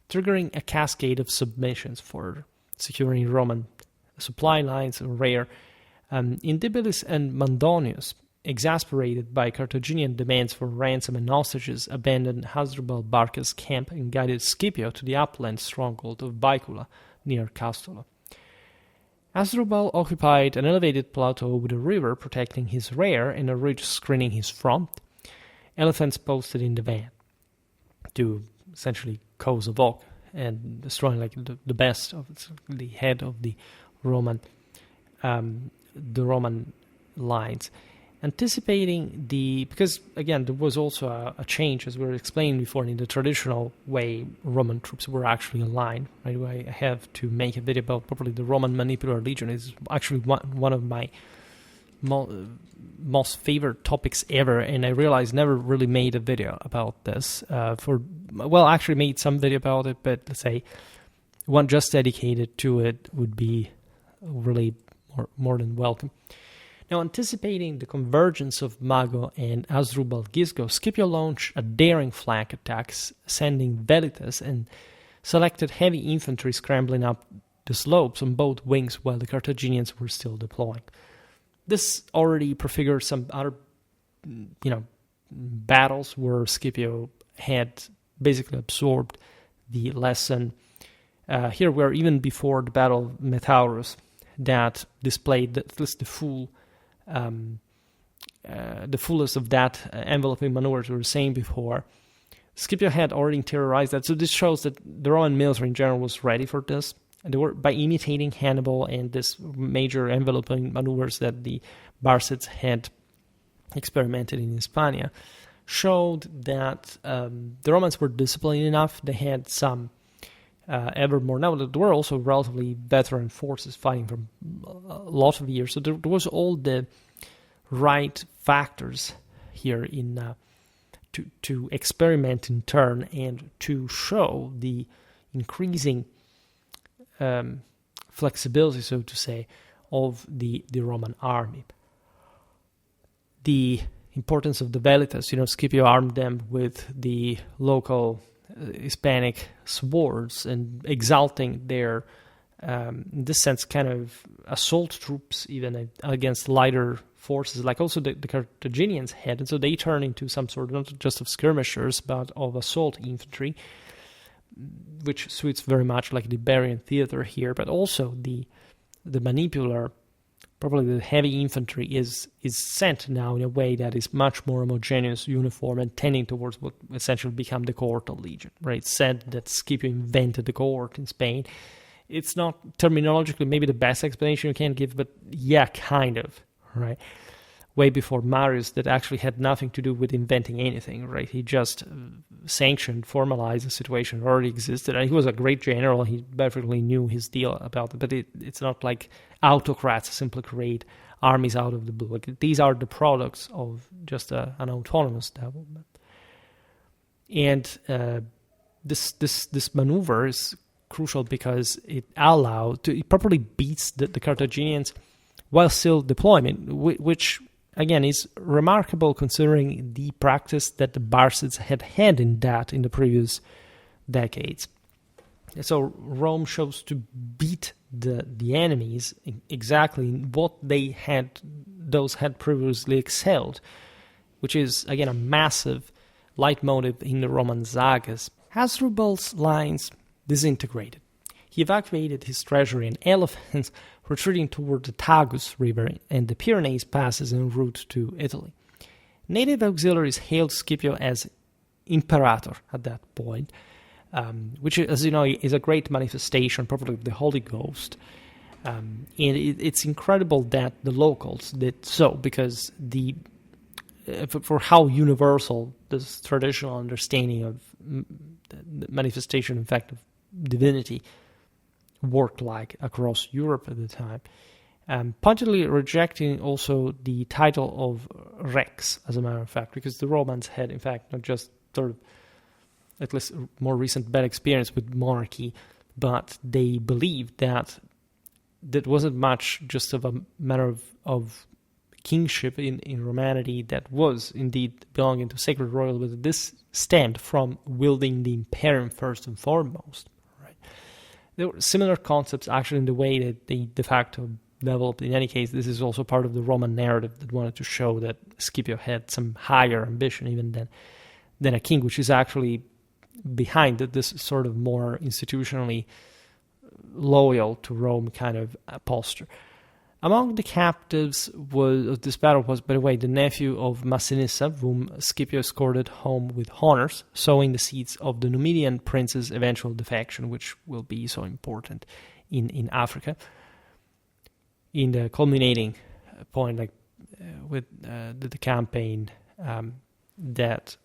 triggering a cascade of submissions for securing Roman supply lines rare. Indibilis and Mandonius, exasperated by Carthaginian demands for ransom and hostages, abandoned Hasdrubal Barca's camp and guided Scipio to the upland stronghold of Baecula, near Castula. Hasdrubal occupied an elevated plateau with a river protecting his rear and a ridge screening his front. Elephants posted in the van to essentially cause a vogue and destroying the best of the head of the Roman lines, anticipating because again there was also a change, as we were explaining before. In the traditional way, Roman troops were actually aligned. Right, I have to make a video about probably the Roman Manipular Legion. Is actually one of my most favorite topics ever, and I realized never really made a video about this. Actually made some video about it, but let's say one just dedicated to it would be really more than welcome. Now, anticipating the convergence of Mago and Hasdrubal Gisgo, Scipio launched a daring flank attack, sending velitas and selected heavy infantry scrambling up the slopes on both wings while the Carthaginians were still deploying. This already prefigures some other, battles where Scipio had basically absorbed the lesson. Here we're even before the Battle of Metaurus, that displayed at least the fullest of that enveloping maneuver we were saying before. Scipio had already terrorized that, so this shows that the Roman military in general was ready for this. And they were, by imitating Hannibal and this major enveloping maneuvers that the Barcids had experimented in Hispania, showed that the Romans were disciplined enough. They had some ever more. Now, there were also relatively veteran forces fighting for a lot of years, so there was all the right factors here in to experiment in turn and to show the increasing flexibility, so to say, of the Roman army. The importance of the velitas, Scipio armed them with the local Hispanic swords and exalting their, in this sense, kind of assault troops even against lighter forces, like also the Carthaginians had. And so they turned into some sort, not just of skirmishers, but of assault infantry, which suits very much like the Iberian theater here, but also the manipular probably the heavy infantry is sent now in a way that is much more homogeneous, uniform, and tending towards what essentially become the cohortal legion. Right? It's said that Scipio invented the cohort in Spain. It's not terminologically maybe the best explanation you can give, but yeah, kind of. Right? Way before Marius, that actually had nothing to do with inventing anything, right? He just sanctioned, formalized a situation that already existed, and he was a great general. He perfectly knew his deal about it, but it's not like autocrats simply create armies out of the blue. Like, these are the products of just an autonomous development. And this maneuver is crucial because it properly beats the Carthaginians while still deploying, which again is remarkable considering the practice that the Barcids had in the previous decades. So Rome chose to beat the enemies exactly in what those had previously excelled, which is again a massive leitmotif in the Roman sagas. Hasdrubal's lines disintegrated. He evacuated his treasury and elephants, retreating toward the Tagus River and the Pyrenees passes en route to Italy. Native auxiliaries hailed Scipio as imperator at that point, which, as you know, is a great manifestation, probably of the Holy Ghost. And it's incredible that the locals did so, because for how universal this traditional understanding of the manifestation, in fact, of divinity worked like across Europe at the time, pointedly rejecting also the title of Rex, as a matter of fact, because the Romans had, in fact, not just sort of, at least more recent bad experience with monarchy, but they believed that wasn't much just of a matter of kingship in Romanity that was indeed belonging to sacred royalty, but this stemmed from wielding the imperium first and foremost. There were similar concepts actually in the way that they de facto developed. In any case, this is also part of the Roman narrative that wanted to show that Scipio had some higher ambition even than a king, which is actually behind this sort of more institutionally loyal to Rome kind of posture. Among the captives of this battle was, by the way, the nephew of Massinissa, whom Scipio escorted home with honors, sowing the seeds of the Numidian prince's eventual defection, which will be so important in Africa. In the culminating point, with the campaign that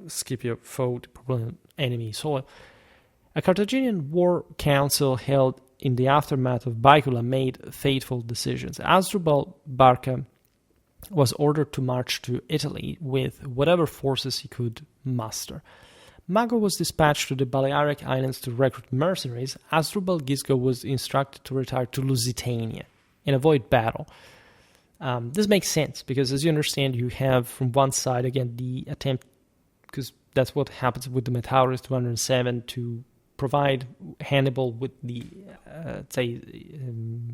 Scipio fought probably on enemy soil, a Carthaginian war council held in the aftermath of Baecula made fateful decisions. Hasdrubal Barca was ordered to march to Italy with whatever forces he could muster. Mago was dispatched to the Balearic Islands to recruit mercenaries. Hasdrubal Gisgo was instructed to retire to Lusitania and avoid battle. This makes sense because, as you understand, you have from one side, again, the attempt, because that's what happens with the Metaurus 207, to provide Hannibal with the,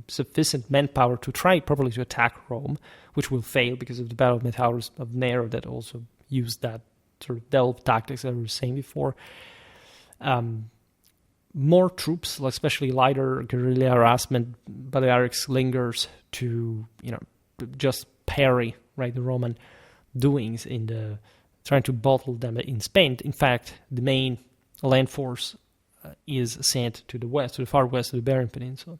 sufficient manpower to try properly to attack Rome, which will fail because of the Battle of Metaurus of Nero that also used that sort of delve tactics that I was saying before. More troops, especially lighter guerrilla harassment, Balearic slingers to, just parry, right, the Roman doings in the trying to bottle them in Spain. In fact, the main land force is sent to the west, to the far west of the Iberian Peninsula.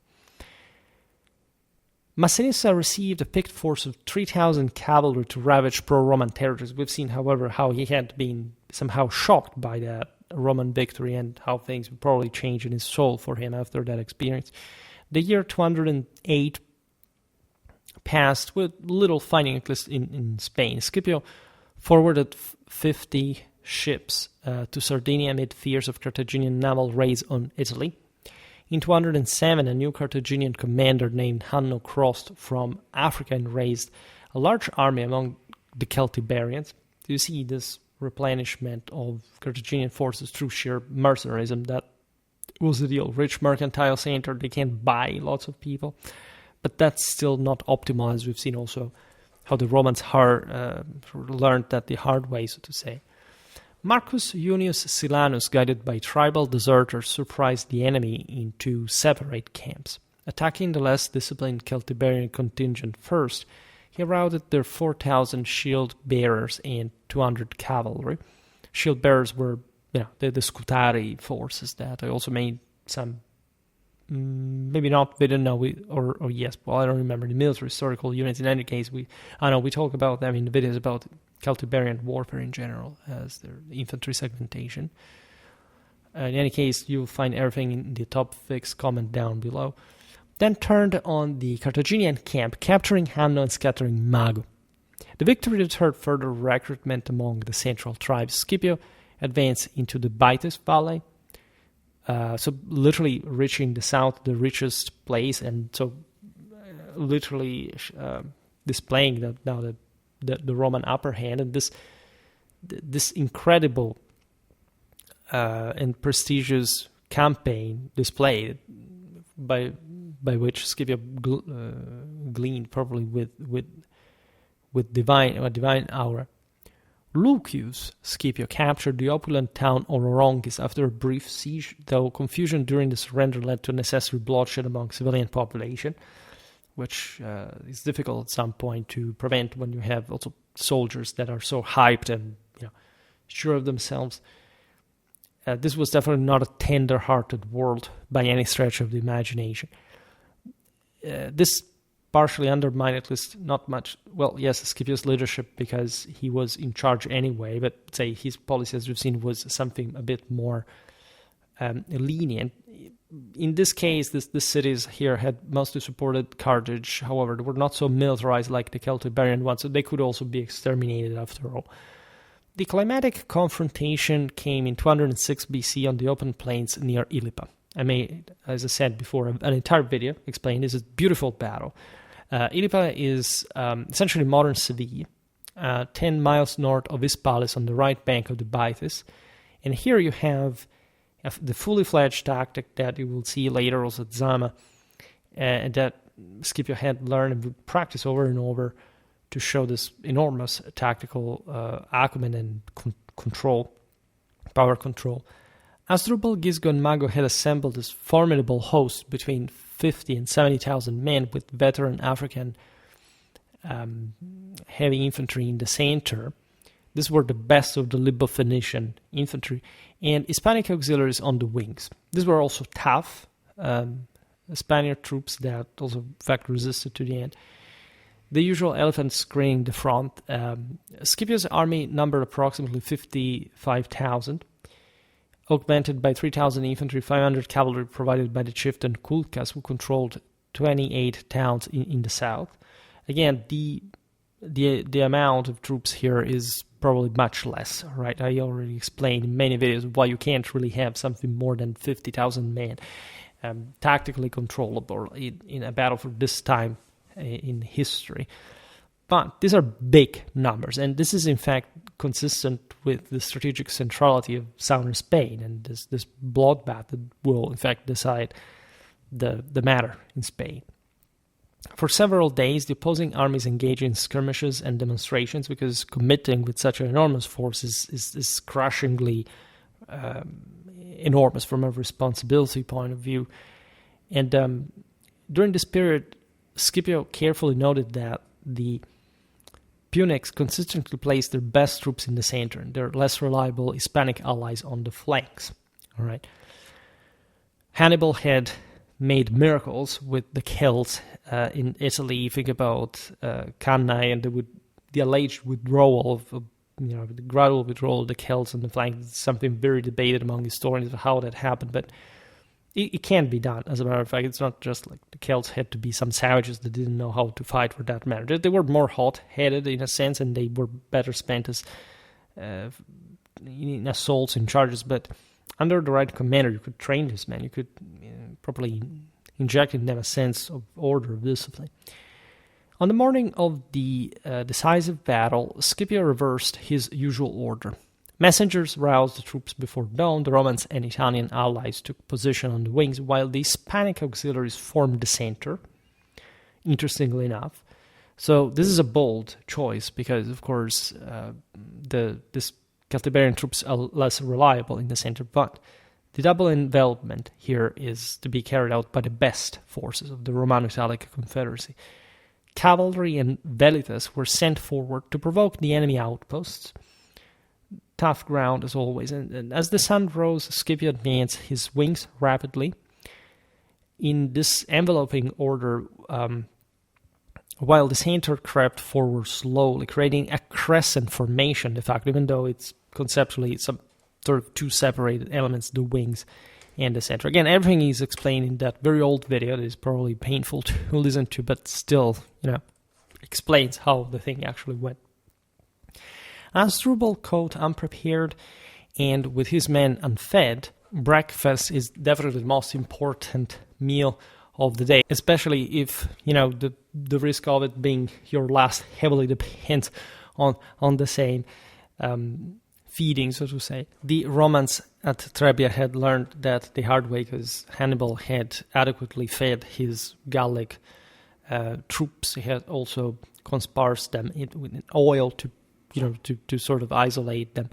Massinissa received a picked force of 3,000 cavalry to ravage pro-Roman territories. We've seen, however, how he had been somehow shocked by that Roman victory and how things would probably change in his soul for him after that experience. The year 208 passed with little fighting, at least in Spain. Scipio forwarded 50 ships to Sardinia amid fears of Carthaginian naval raids on Italy. In 207, a new Carthaginian commander named Hanno crossed from Africa and raised a large army among the Celtiberians. You see this replenishment of Carthaginian forces through sheer mercenarism. That was the deal. Rich mercantile center, they can buy lots of people, but that's still not optimal, as we've seen also how the Romans learned that the hard way, so to say. Marcus Junius Silanus, guided by tribal deserters, surprised the enemy in two separate camps. Attacking the less disciplined Celtiberian contingent first, he routed their 4,000 shield bearers and 200 cavalry. Shield bearers were, the Scutari forces that I also made some, maybe not, we don't know, or yes, well, I don't remember the military historical units. In any case, we talk about them in the videos about Celtiberian warfare in general as their infantry segmentation. In any case, you'll find everything in the top fixed comment down below. Then turned on the Carthaginian camp, capturing Hanno and scattering Mago. The victory deterred further recruitment among the central tribes. Scipio advanced into the Baetis Valley, so literally reaching the south, the richest place, and so literally displaying the Roman upper hand, and this incredible and prestigious campaign displayed by which Scipio gleaned probably with divine aura. Lucius Scipio captured the opulent town of Oronkis after a brief siege, though confusion during the surrender led to necessary bloodshed among civilian population, which is difficult at some point to prevent when you have also soldiers that are so hyped and sure of themselves. This was definitely not a tender-hearted world by any stretch of the imagination. This partially undermined, at least not much, Scipio's leadership because he was in charge anyway, but say his policy, as we've seen, was something a bit more lenient. In this case, the cities here had mostly supported Carthage. However, they were not so militarized like the Celtiberian ones, so they could also be exterminated after all. The climatic confrontation came in 206 BC on the open plains near Ilipa. I made, as I said before, an entire video explaining this beautiful battle. Ilipa is essentially modern Seville, 10 miles north of Hispalis on the right bank of the Baetis. And here you have the fully fledged tactic that you will see later also at Zama, and that Scipio had learned and would practice over and over to show this enormous tactical acumen and power control. Asdrubal, Gisgo, and Mago had assembled this formidable host between 50 and 70,000 men with veteran African heavy infantry in the center. These were the best of the Libo-Phoenician infantry, and Hispanic auxiliaries on the wings. These were also tough Spaniard troops that also, in fact, resisted to the end. The usual elephant screening the front. Scipio's army numbered approximately 55,000, augmented by 3,000 infantry, 500 cavalry provided by the chieftain Kulkas, who controlled 28 towns in the south. Again, the amount of troops here is probably much less, right? I already explained in many videos why you can't really have something more than 50,000 men tactically controllable in a battle for this time in history. But these are big numbers, and this is in fact consistent with the strategic centrality of southern Spain and this bloodbath that will in fact decide the matter in Spain. For several days, the opposing armies engage in skirmishes and demonstrations because committing with such an enormous force is crushingly enormous from a responsibility point of view. And during this period, Scipio carefully noted that the Punics consistently placed their best troops in the center and their less reliable Hispanic allies on the flanks. All right. Hannibal had made miracles with the Celts in Italy. Think about Cannae and the alleged withdrawal of the gradual withdrawal of the Celts on the flank. It's something very debated among historians of how that happened, but it can be done. As a matter of fact, it's not just like the Celts had to be some savages that didn't know how to fight for that matter. They were more hot-headed in a sense, and they were better spent as in assaults and charges. But under the right commander, you could train these men. You could properly inject in them a sense of order, of discipline. On the morning of the decisive battle, Scipio reversed his usual order. Messengers roused the troops before dawn. The Romans and Italian allies took position on the wings, while the Hispanic auxiliaries formed the center, interestingly enough. So this is a bold choice because, of course, this Celtiberian troops are less reliable in the center, but The double envelopment here is to be carried out by the best forces of the Romano-Italic Confederacy. Cavalry and velitas were sent forward to provoke the enemy outposts. Tough ground as always, and as the sun rose, Scipio advanced his wings rapidly in this enveloping order, while the center crept forward slowly, creating a crescent formation, de facto, even though it's conceptually some sort of two separated elements, the wings and the center. Again, everything is explained in that very old video that is probably painful to listen to, but still, explains how the thing actually went. Hasdrubal caught unprepared and with his men unfed, breakfast is definitely the most important meal of the day, especially if, the risk of it being your last heavily depends on the same feeding, so to say. The Romans at Trebia had learned that the hard way because Hannibal had adequately fed his Gallic troops. He had also consparsed them with oil to sort of isolate them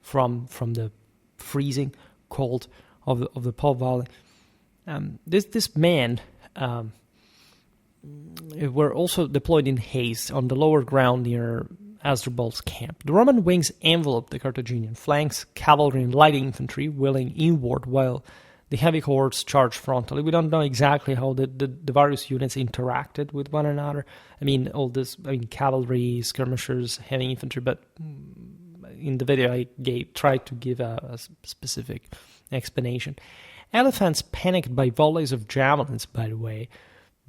from the freezing cold of the Po Valley. This men were also deployed in haste on the lower ground near Hasdrubal's camp. The Roman wings enveloped the Carthaginian flanks, cavalry and light infantry wheeling inward while the heavy hordes charged frontally. We don't know exactly how the various units interacted with one another. Cavalry, skirmishers, heavy infantry, but in the video I tried to give a specific explanation. Elephants panicked by volleys of javelins, by the way,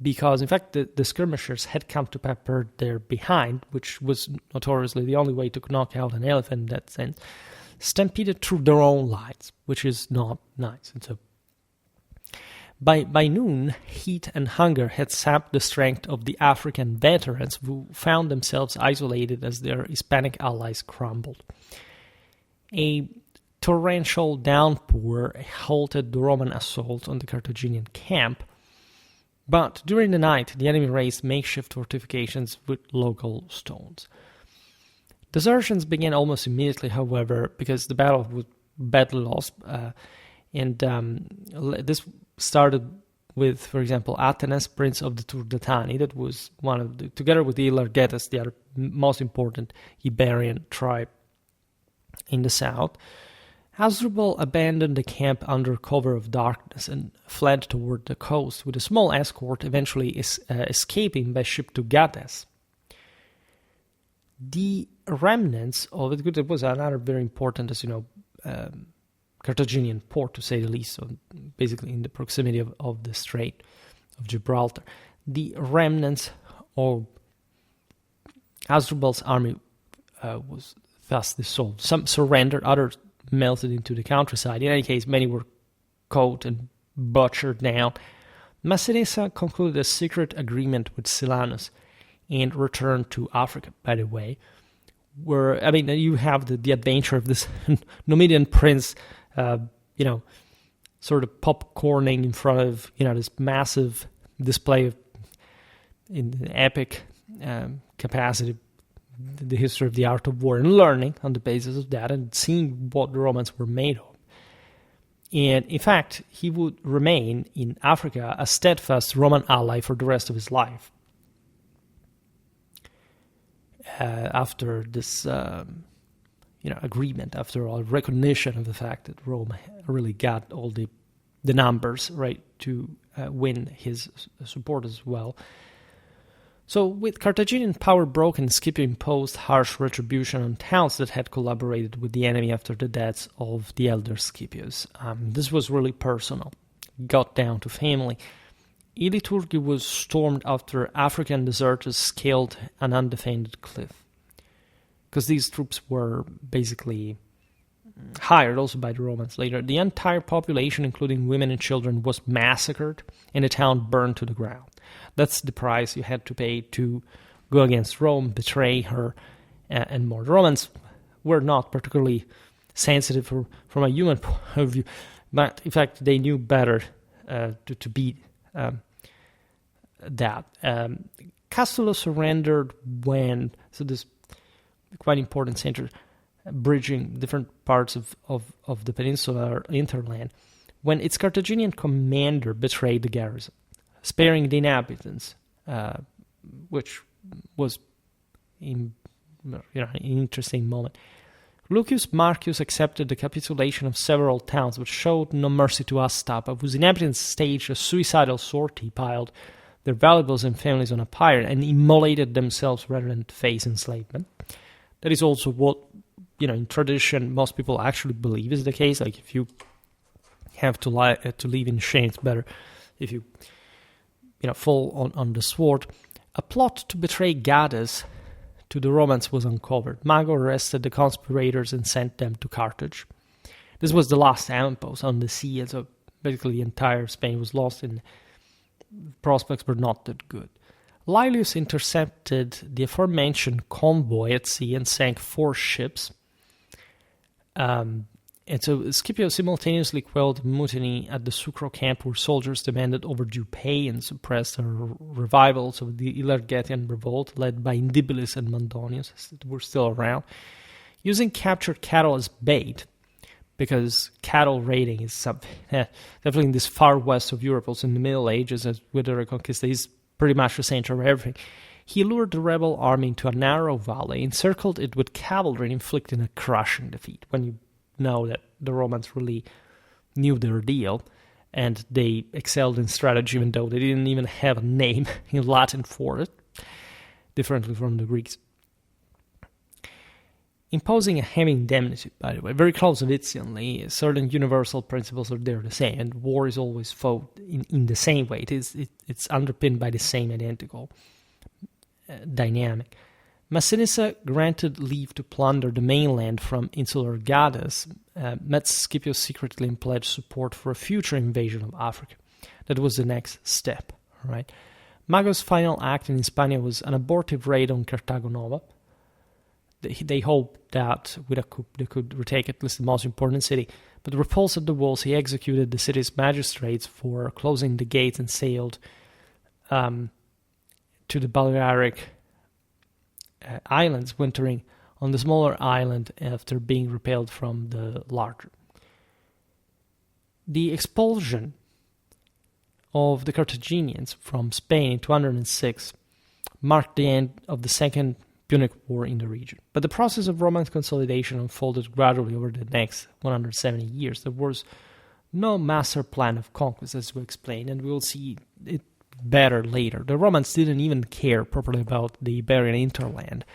because in fact the skirmishers had come to pepper their behind, which was notoriously the only way to knock out an elephant in that sense, stampeded through their own lines, which is not nice. And so by noon, heat and hunger had sapped the strength of the African veterans who found themselves isolated as their Hispanic allies crumbled. A torrential downpour halted the Roman assault on the Carthaginian camp, but during the night the enemy raised makeshift fortifications with local stones. Desertions began almost immediately, however, because the battle was badly lost, this started with, for example, Atenes, prince of the Turdetani, that was one of the, together with the Ilargetes, the other most important Iberian tribe in the south. Hasdrubal abandoned the camp under cover of darkness and fled toward the coast with a small escort, eventually escaping by ship to Gades. The remnants of it, it was another very important, Carthaginian port, to say the least, so basically in the proximity of the Strait of Gibraltar. The remnants of Hasdrubal's army was thus dissolved. Some surrendered, others melted into the countryside. In any case, many were caught and butchered down. Massinissa concluded a secret agreement with Silanus and returned to Africa, by the way, where, you have the adventure of this Numidian prince, sort of popcorning in front of, this massive display of in epic capacity, the history of the art of war, and learning on the basis of that and seeing what the Romans were made of. And in fact, he would remain in Africa a steadfast Roman ally for the rest of his life. After this, agreement, after all, recognition of the fact that Rome really got all the numbers right to win his support as well. So with Carthaginian power broken, Scipio imposed harsh retribution on towns that had collaborated with the enemy after the deaths of the elder Scipios. This was really personal, got down to family. Iliturgi was stormed after African deserters scaled an undefended cliff, because these troops were basically hired also by the Romans later. The entire population, including women and children, was massacred and the town burned to the ground. That's the price you had to pay to go against Rome, betray her, and more. The Romans were not particularly sensitive from a human point of view, but in fact they knew better to beat that. Castulo surrendered when, so this quite important center, bridging different parts of the peninsular hinterland, when its Carthaginian commander betrayed the garrison, sparing the inhabitants, which was an interesting moment. Lucius Marcius accepted the capitulation of several towns, but showed no mercy to Astapa, whose inhabitants staged a suicidal sortie, piled their valuables and families on a pyre, and immolated themselves rather than face enslavement. That is also what, in tradition, most people actually believe is the case. Like, if you have to live in shame, it's better if you, fall on the sword. A plot to betray Gades to the Romans was uncovered. Mago arrested the conspirators and sent them to Carthage. This was the last outpost on the sea, and so basically the entire Spain was lost, and prospects were not that good. Laelius intercepted the aforementioned convoy at sea and sank 4 ships. And so Scipio simultaneously quelled a mutiny at the Sucro camp, where soldiers demanded overdue pay and suppressed a revivals of the Ilergetian revolt led by Indibilis and Mandonius, that were still around, using captured cattle as bait, because cattle raiding is something definitely in this far west of Europe, also in the Middle Ages, as with the Reconquista, is pretty much the center of everything. He lured the rebel army into a narrow valley, encircled it with cavalry, and inflicted a crushing defeat. When you know that the Romans really knew their deal, and they excelled in strategy, even though they didn't even have a name in Latin for it, differently from the Greeks. Imposing a heavy indemnity, by the way, very Clausewitzianly, certain universal principles are there the same, and war is always fought in the same way. It's underpinned by the same identical dynamic. Massinissa granted leave to plunder the mainland from insular Gades, met Scipio secretly and pledged support for a future invasion of Africa. That was the next step, right? Mago's final act in Hispania was an abortive raid on Carthago Nova. They hoped that with a coup they could retake at least the most important city, but repulsed at the walls, he executed the city's magistrates for closing the gates and sailed to the Balearic Islands, wintering on the smaller island after being repelled from the larger. The expulsion of the Carthaginians from Spain in 206 marked the end of the Second Punic War in the region. But the process of Roman consolidation unfolded gradually over the next 170 years. There was no master plan of conquest, as we explained, and we will see it better later. The Romans didn't even care properly about the Iberian hinterland,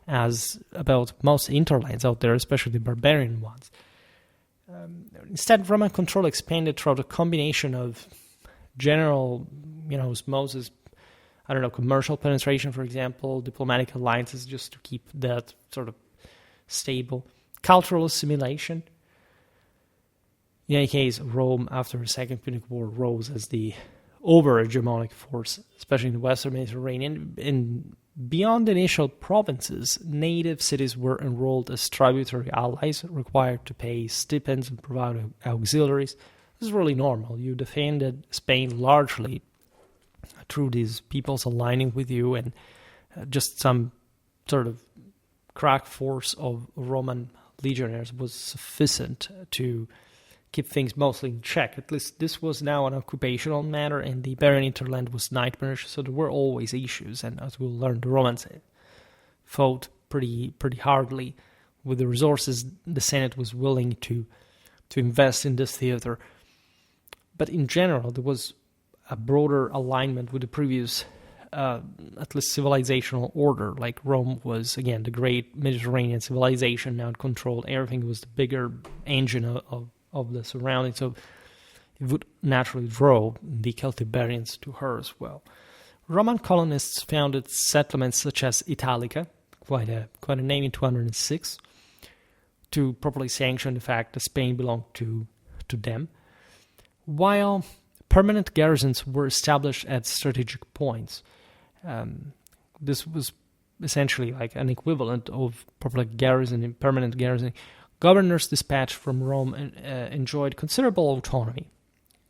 as about most hinterlands out there, especially the barbarian ones. Instead, Roman control expanded throughout a combination of general, osmosis, commercial penetration, for example, diplomatic alliances, just to keep that sort of stable, cultural assimilation. In any case, Rome, after the Second Punic War, rose as the over-hegemonic force, especially in the Western Mediterranean. And beyond the initial provinces, native cities were enrolled as tributary allies, required to pay stipends and provide auxiliaries. This is really normal. You defended Spain largely through these peoples aligning with you, and just some sort of crack force of Roman legionaries was sufficient to keep things mostly in check. At least this was now an occupational matter, and the Iberian hinterland was nightmarish, so there were always issues. And as we'll learn, the Romans fought pretty hardly with the resources the Senate was willing to invest in this theater. But in general, there was a broader alignment with the previous, at least civilizational order. Like Rome was, again, the great Mediterranean civilization, now it controlled everything. It was the bigger engine of the surroundings, so it would naturally draw the Celtiberians to her as well. Roman colonists founded settlements such as Italica, quite a name, in 206, to properly sanction the fact that Spain belonged to them, while permanent garrisons were established at strategic points. This was essentially like an equivalent of proper garrison and permanent garrison. Governors dispatched from Rome enjoyed considerable autonomy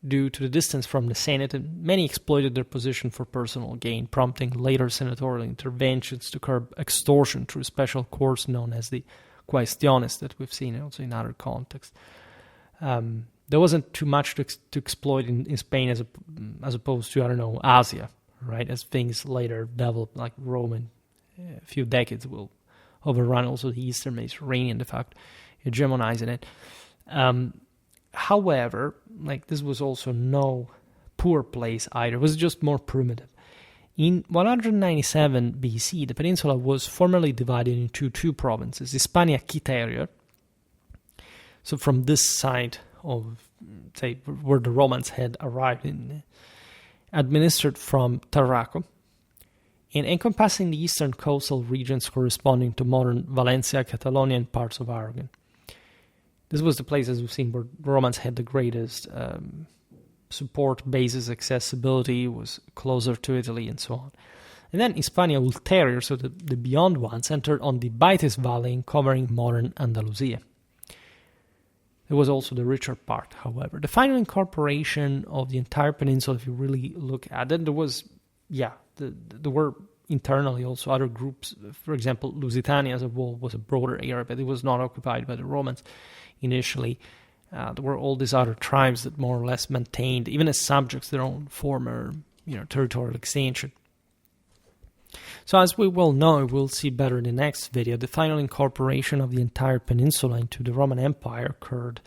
due to the distance from the Senate, and many exploited their position for personal gain, prompting later senatorial interventions to curb extortion through special courts known as the questiones that we've seen also in other contexts. There wasn't too much to exploit in Spain as opposed to, I don't know, Asia, right? As things later developed, like Rome in a few decades will overrun also the Eastern Mediterranean, de facto, hegemonizing it. However, like this was also no poor place either. It was just more primitive. In 197 BC, the peninsula was formerly divided into two provinces, Hispania Citerior, so from this side of, say, where the Romans had arrived, administered from Tarraco, and encompassing the eastern coastal regions corresponding to modern Valencia, Catalonia, and parts of Aragon. This was the place, as we've seen, where the Romans had the greatest support bases, accessibility, was closer to Italy, and so on. And then Hispania Ulterior, so the beyond ones, entered on the Baetis Valley, covering modern Andalusia. It was also the richer part, however. The final incorporation of the entire peninsula, if you really look at it, there was, there were internally also other groups. For example, Lusitania as a whole was a broader area, but it was not occupied by the Romans initially. There were all these other tribes that more or less maintained, even as subjects, their own former, territorial extension. So as we well know, we'll see better in the next video, the final incorporation of the entire peninsula into the Roman Empire occurred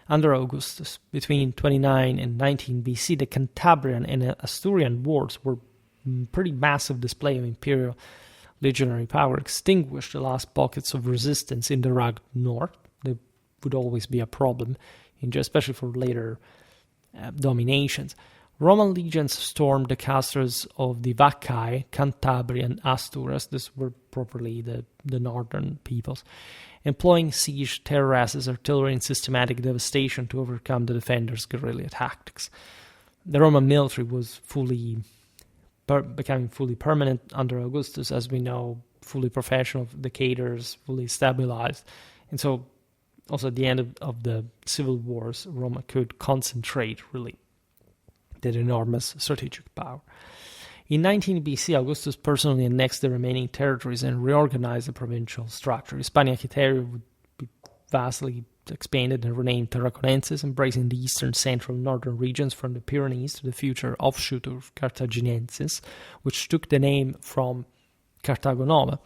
under Augustus. Between 29 and 19 BC, the Cantabrian and Asturian wars were pretty massive display of imperial legionary power, extinguished the last pockets of resistance in the rugged north. There would always be a problem, especially for later dominations. Roman legions stormed the castles of the Vaccai, Cantabria, and Asturias. These were properly the northern peoples, employing siege, terraces, artillery, and systematic devastation to overcome the defenders' guerrilla tactics. The Roman military was becoming fully permanent under Augustus, as we know, fully professional, the cadres fully stabilized. And so also at the end of the civil wars, Rome could concentrate really that enormous strategic power. In 19 BC, Augustus personally annexed the remaining territories and reorganized the provincial structure. Hispania Citerior would be vastly expanded and renamed Tarraconensis, embracing the eastern, central, northern regions from the Pyrenees to the future offshoot of Carthaginiensis, which took the name from Carthago Nova.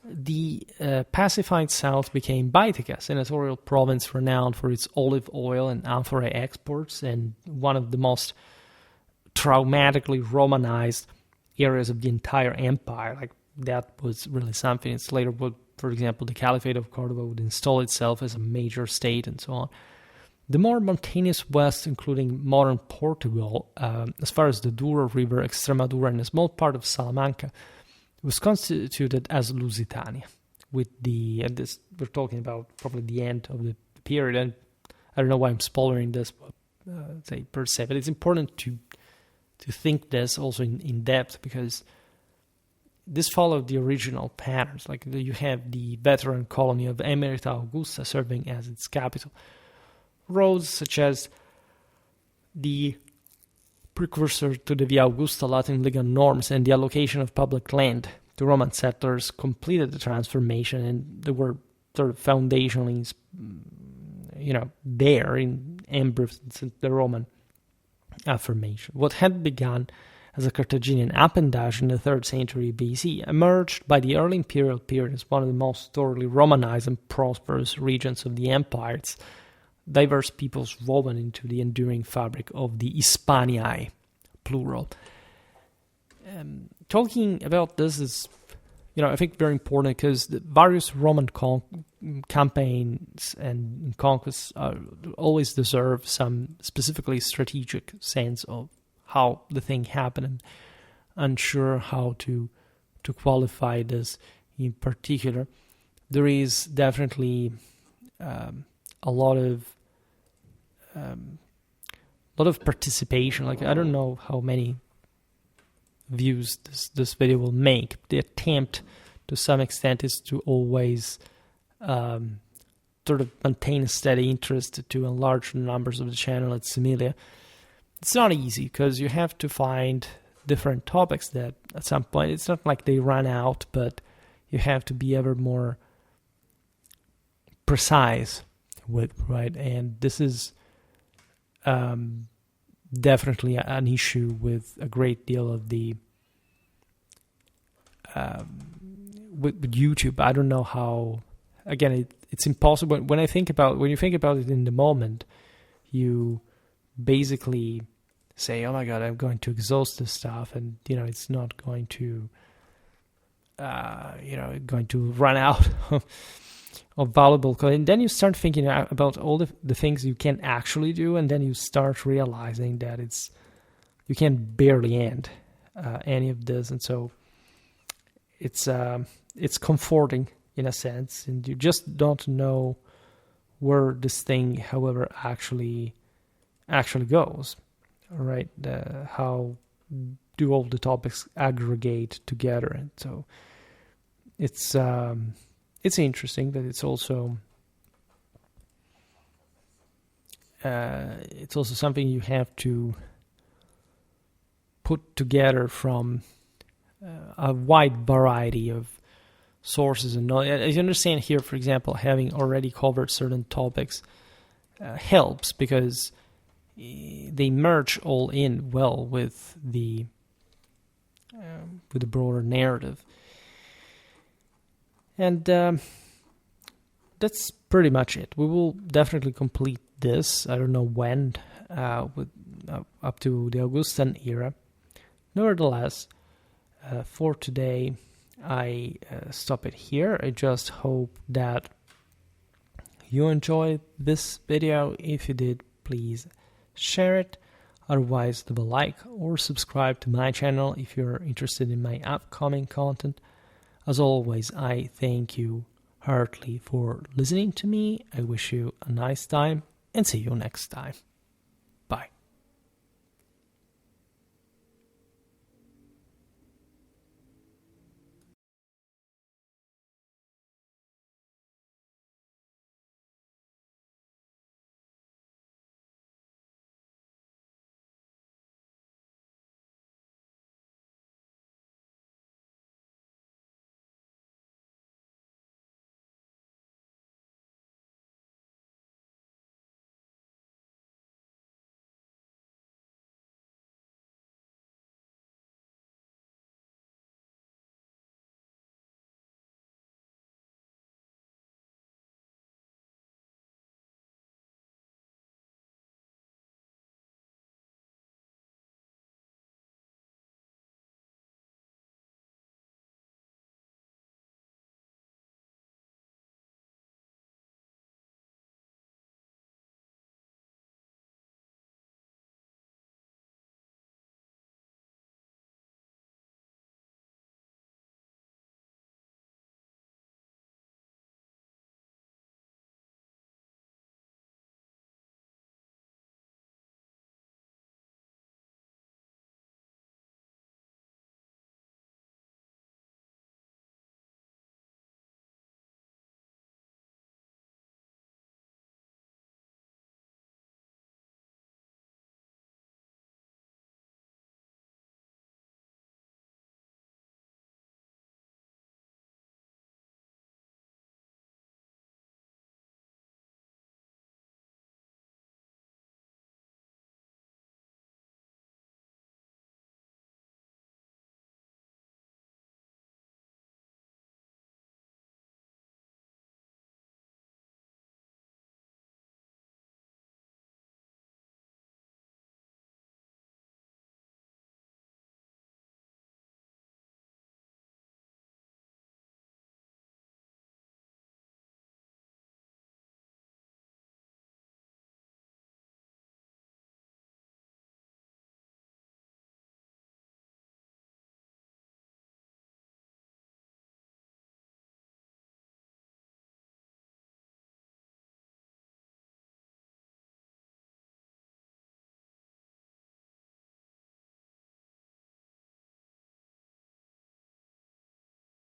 The pacified south became Baetica, senatorial province renowned for its olive oil and amphora exports, and one of the most traumatically Romanized areas of the entire empire. Like, that was really something. It's later what, for example, the Caliphate of Cordoba would install itself as a major state and so on. The more mountainous west, including modern Portugal, as far as the Douro River, Extremadura, and a small part of Salamanca, was constituted as Lusitania. With and this, we're talking about probably the end of the period, and I don't know why I'm spoiling this, say per se, but it's important to think this also in depth, because this followed the original patterns. Like, you have the veteran colony of Emerita Augusta serving as its capital. Roads such as the precursor to the Via Augusta Latin Liga norms and the allocation of public land to Roman settlers completed the transformation, and they were sort of foundationally, there in embryos the Roman affirmation. What had begun as a Carthaginian appendage in the 3rd century BC emerged by the early imperial period as one of the most thoroughly Romanized and prosperous regions of the empire. Its diverse peoples woven into the enduring fabric of the Hispaniae, plural. Talking about this is, I think very important, because the various Roman campaigns and conquests always deserve some specifically strategic sense of how the thing happened, and unsure how to qualify this in particular. There is definitely a lot of participation. Like, I don't know how many views this video will make. The attempt to some extent is to always sort of maintain a steady interest to enlarge the numbers of the channel at Similia. It's not easy, because you have to find different topics that at some point, it's not like they run out, but you have to be ever more precise with, right? And this is definitely an issue with a great deal of the with YouTube. I don't know how. Again, it's impossible. When you think about it in the moment, you basically say, "Oh my God, I'm going to exhaust this stuff," and it's not going to, going to run out of valuable code. And then you start thinking about all the things you can actually do, and then you start realizing that you can barely end any of this, and so it's comforting in a sense, and you just don't know where this thing, however, actually goes. All right, how do all the topics aggregate together? And so it's interesting, but it's also something you have to put together from a wide variety of sources and knowledge. As you understand here, for example, having already covered certain topics helps, because they merge all in well with the broader narrative. And that's pretty much it. We will definitely complete this. I don't know when, with up to the Augustan era. Nevertheless, for today, I stop it here. I just hope that you enjoyed this video. If you did, please share it. Otherwise, leave a like or subscribe to my channel if you're interested in my upcoming content. As always, I thank you heartily for listening to me. I wish you a nice time and see you next time.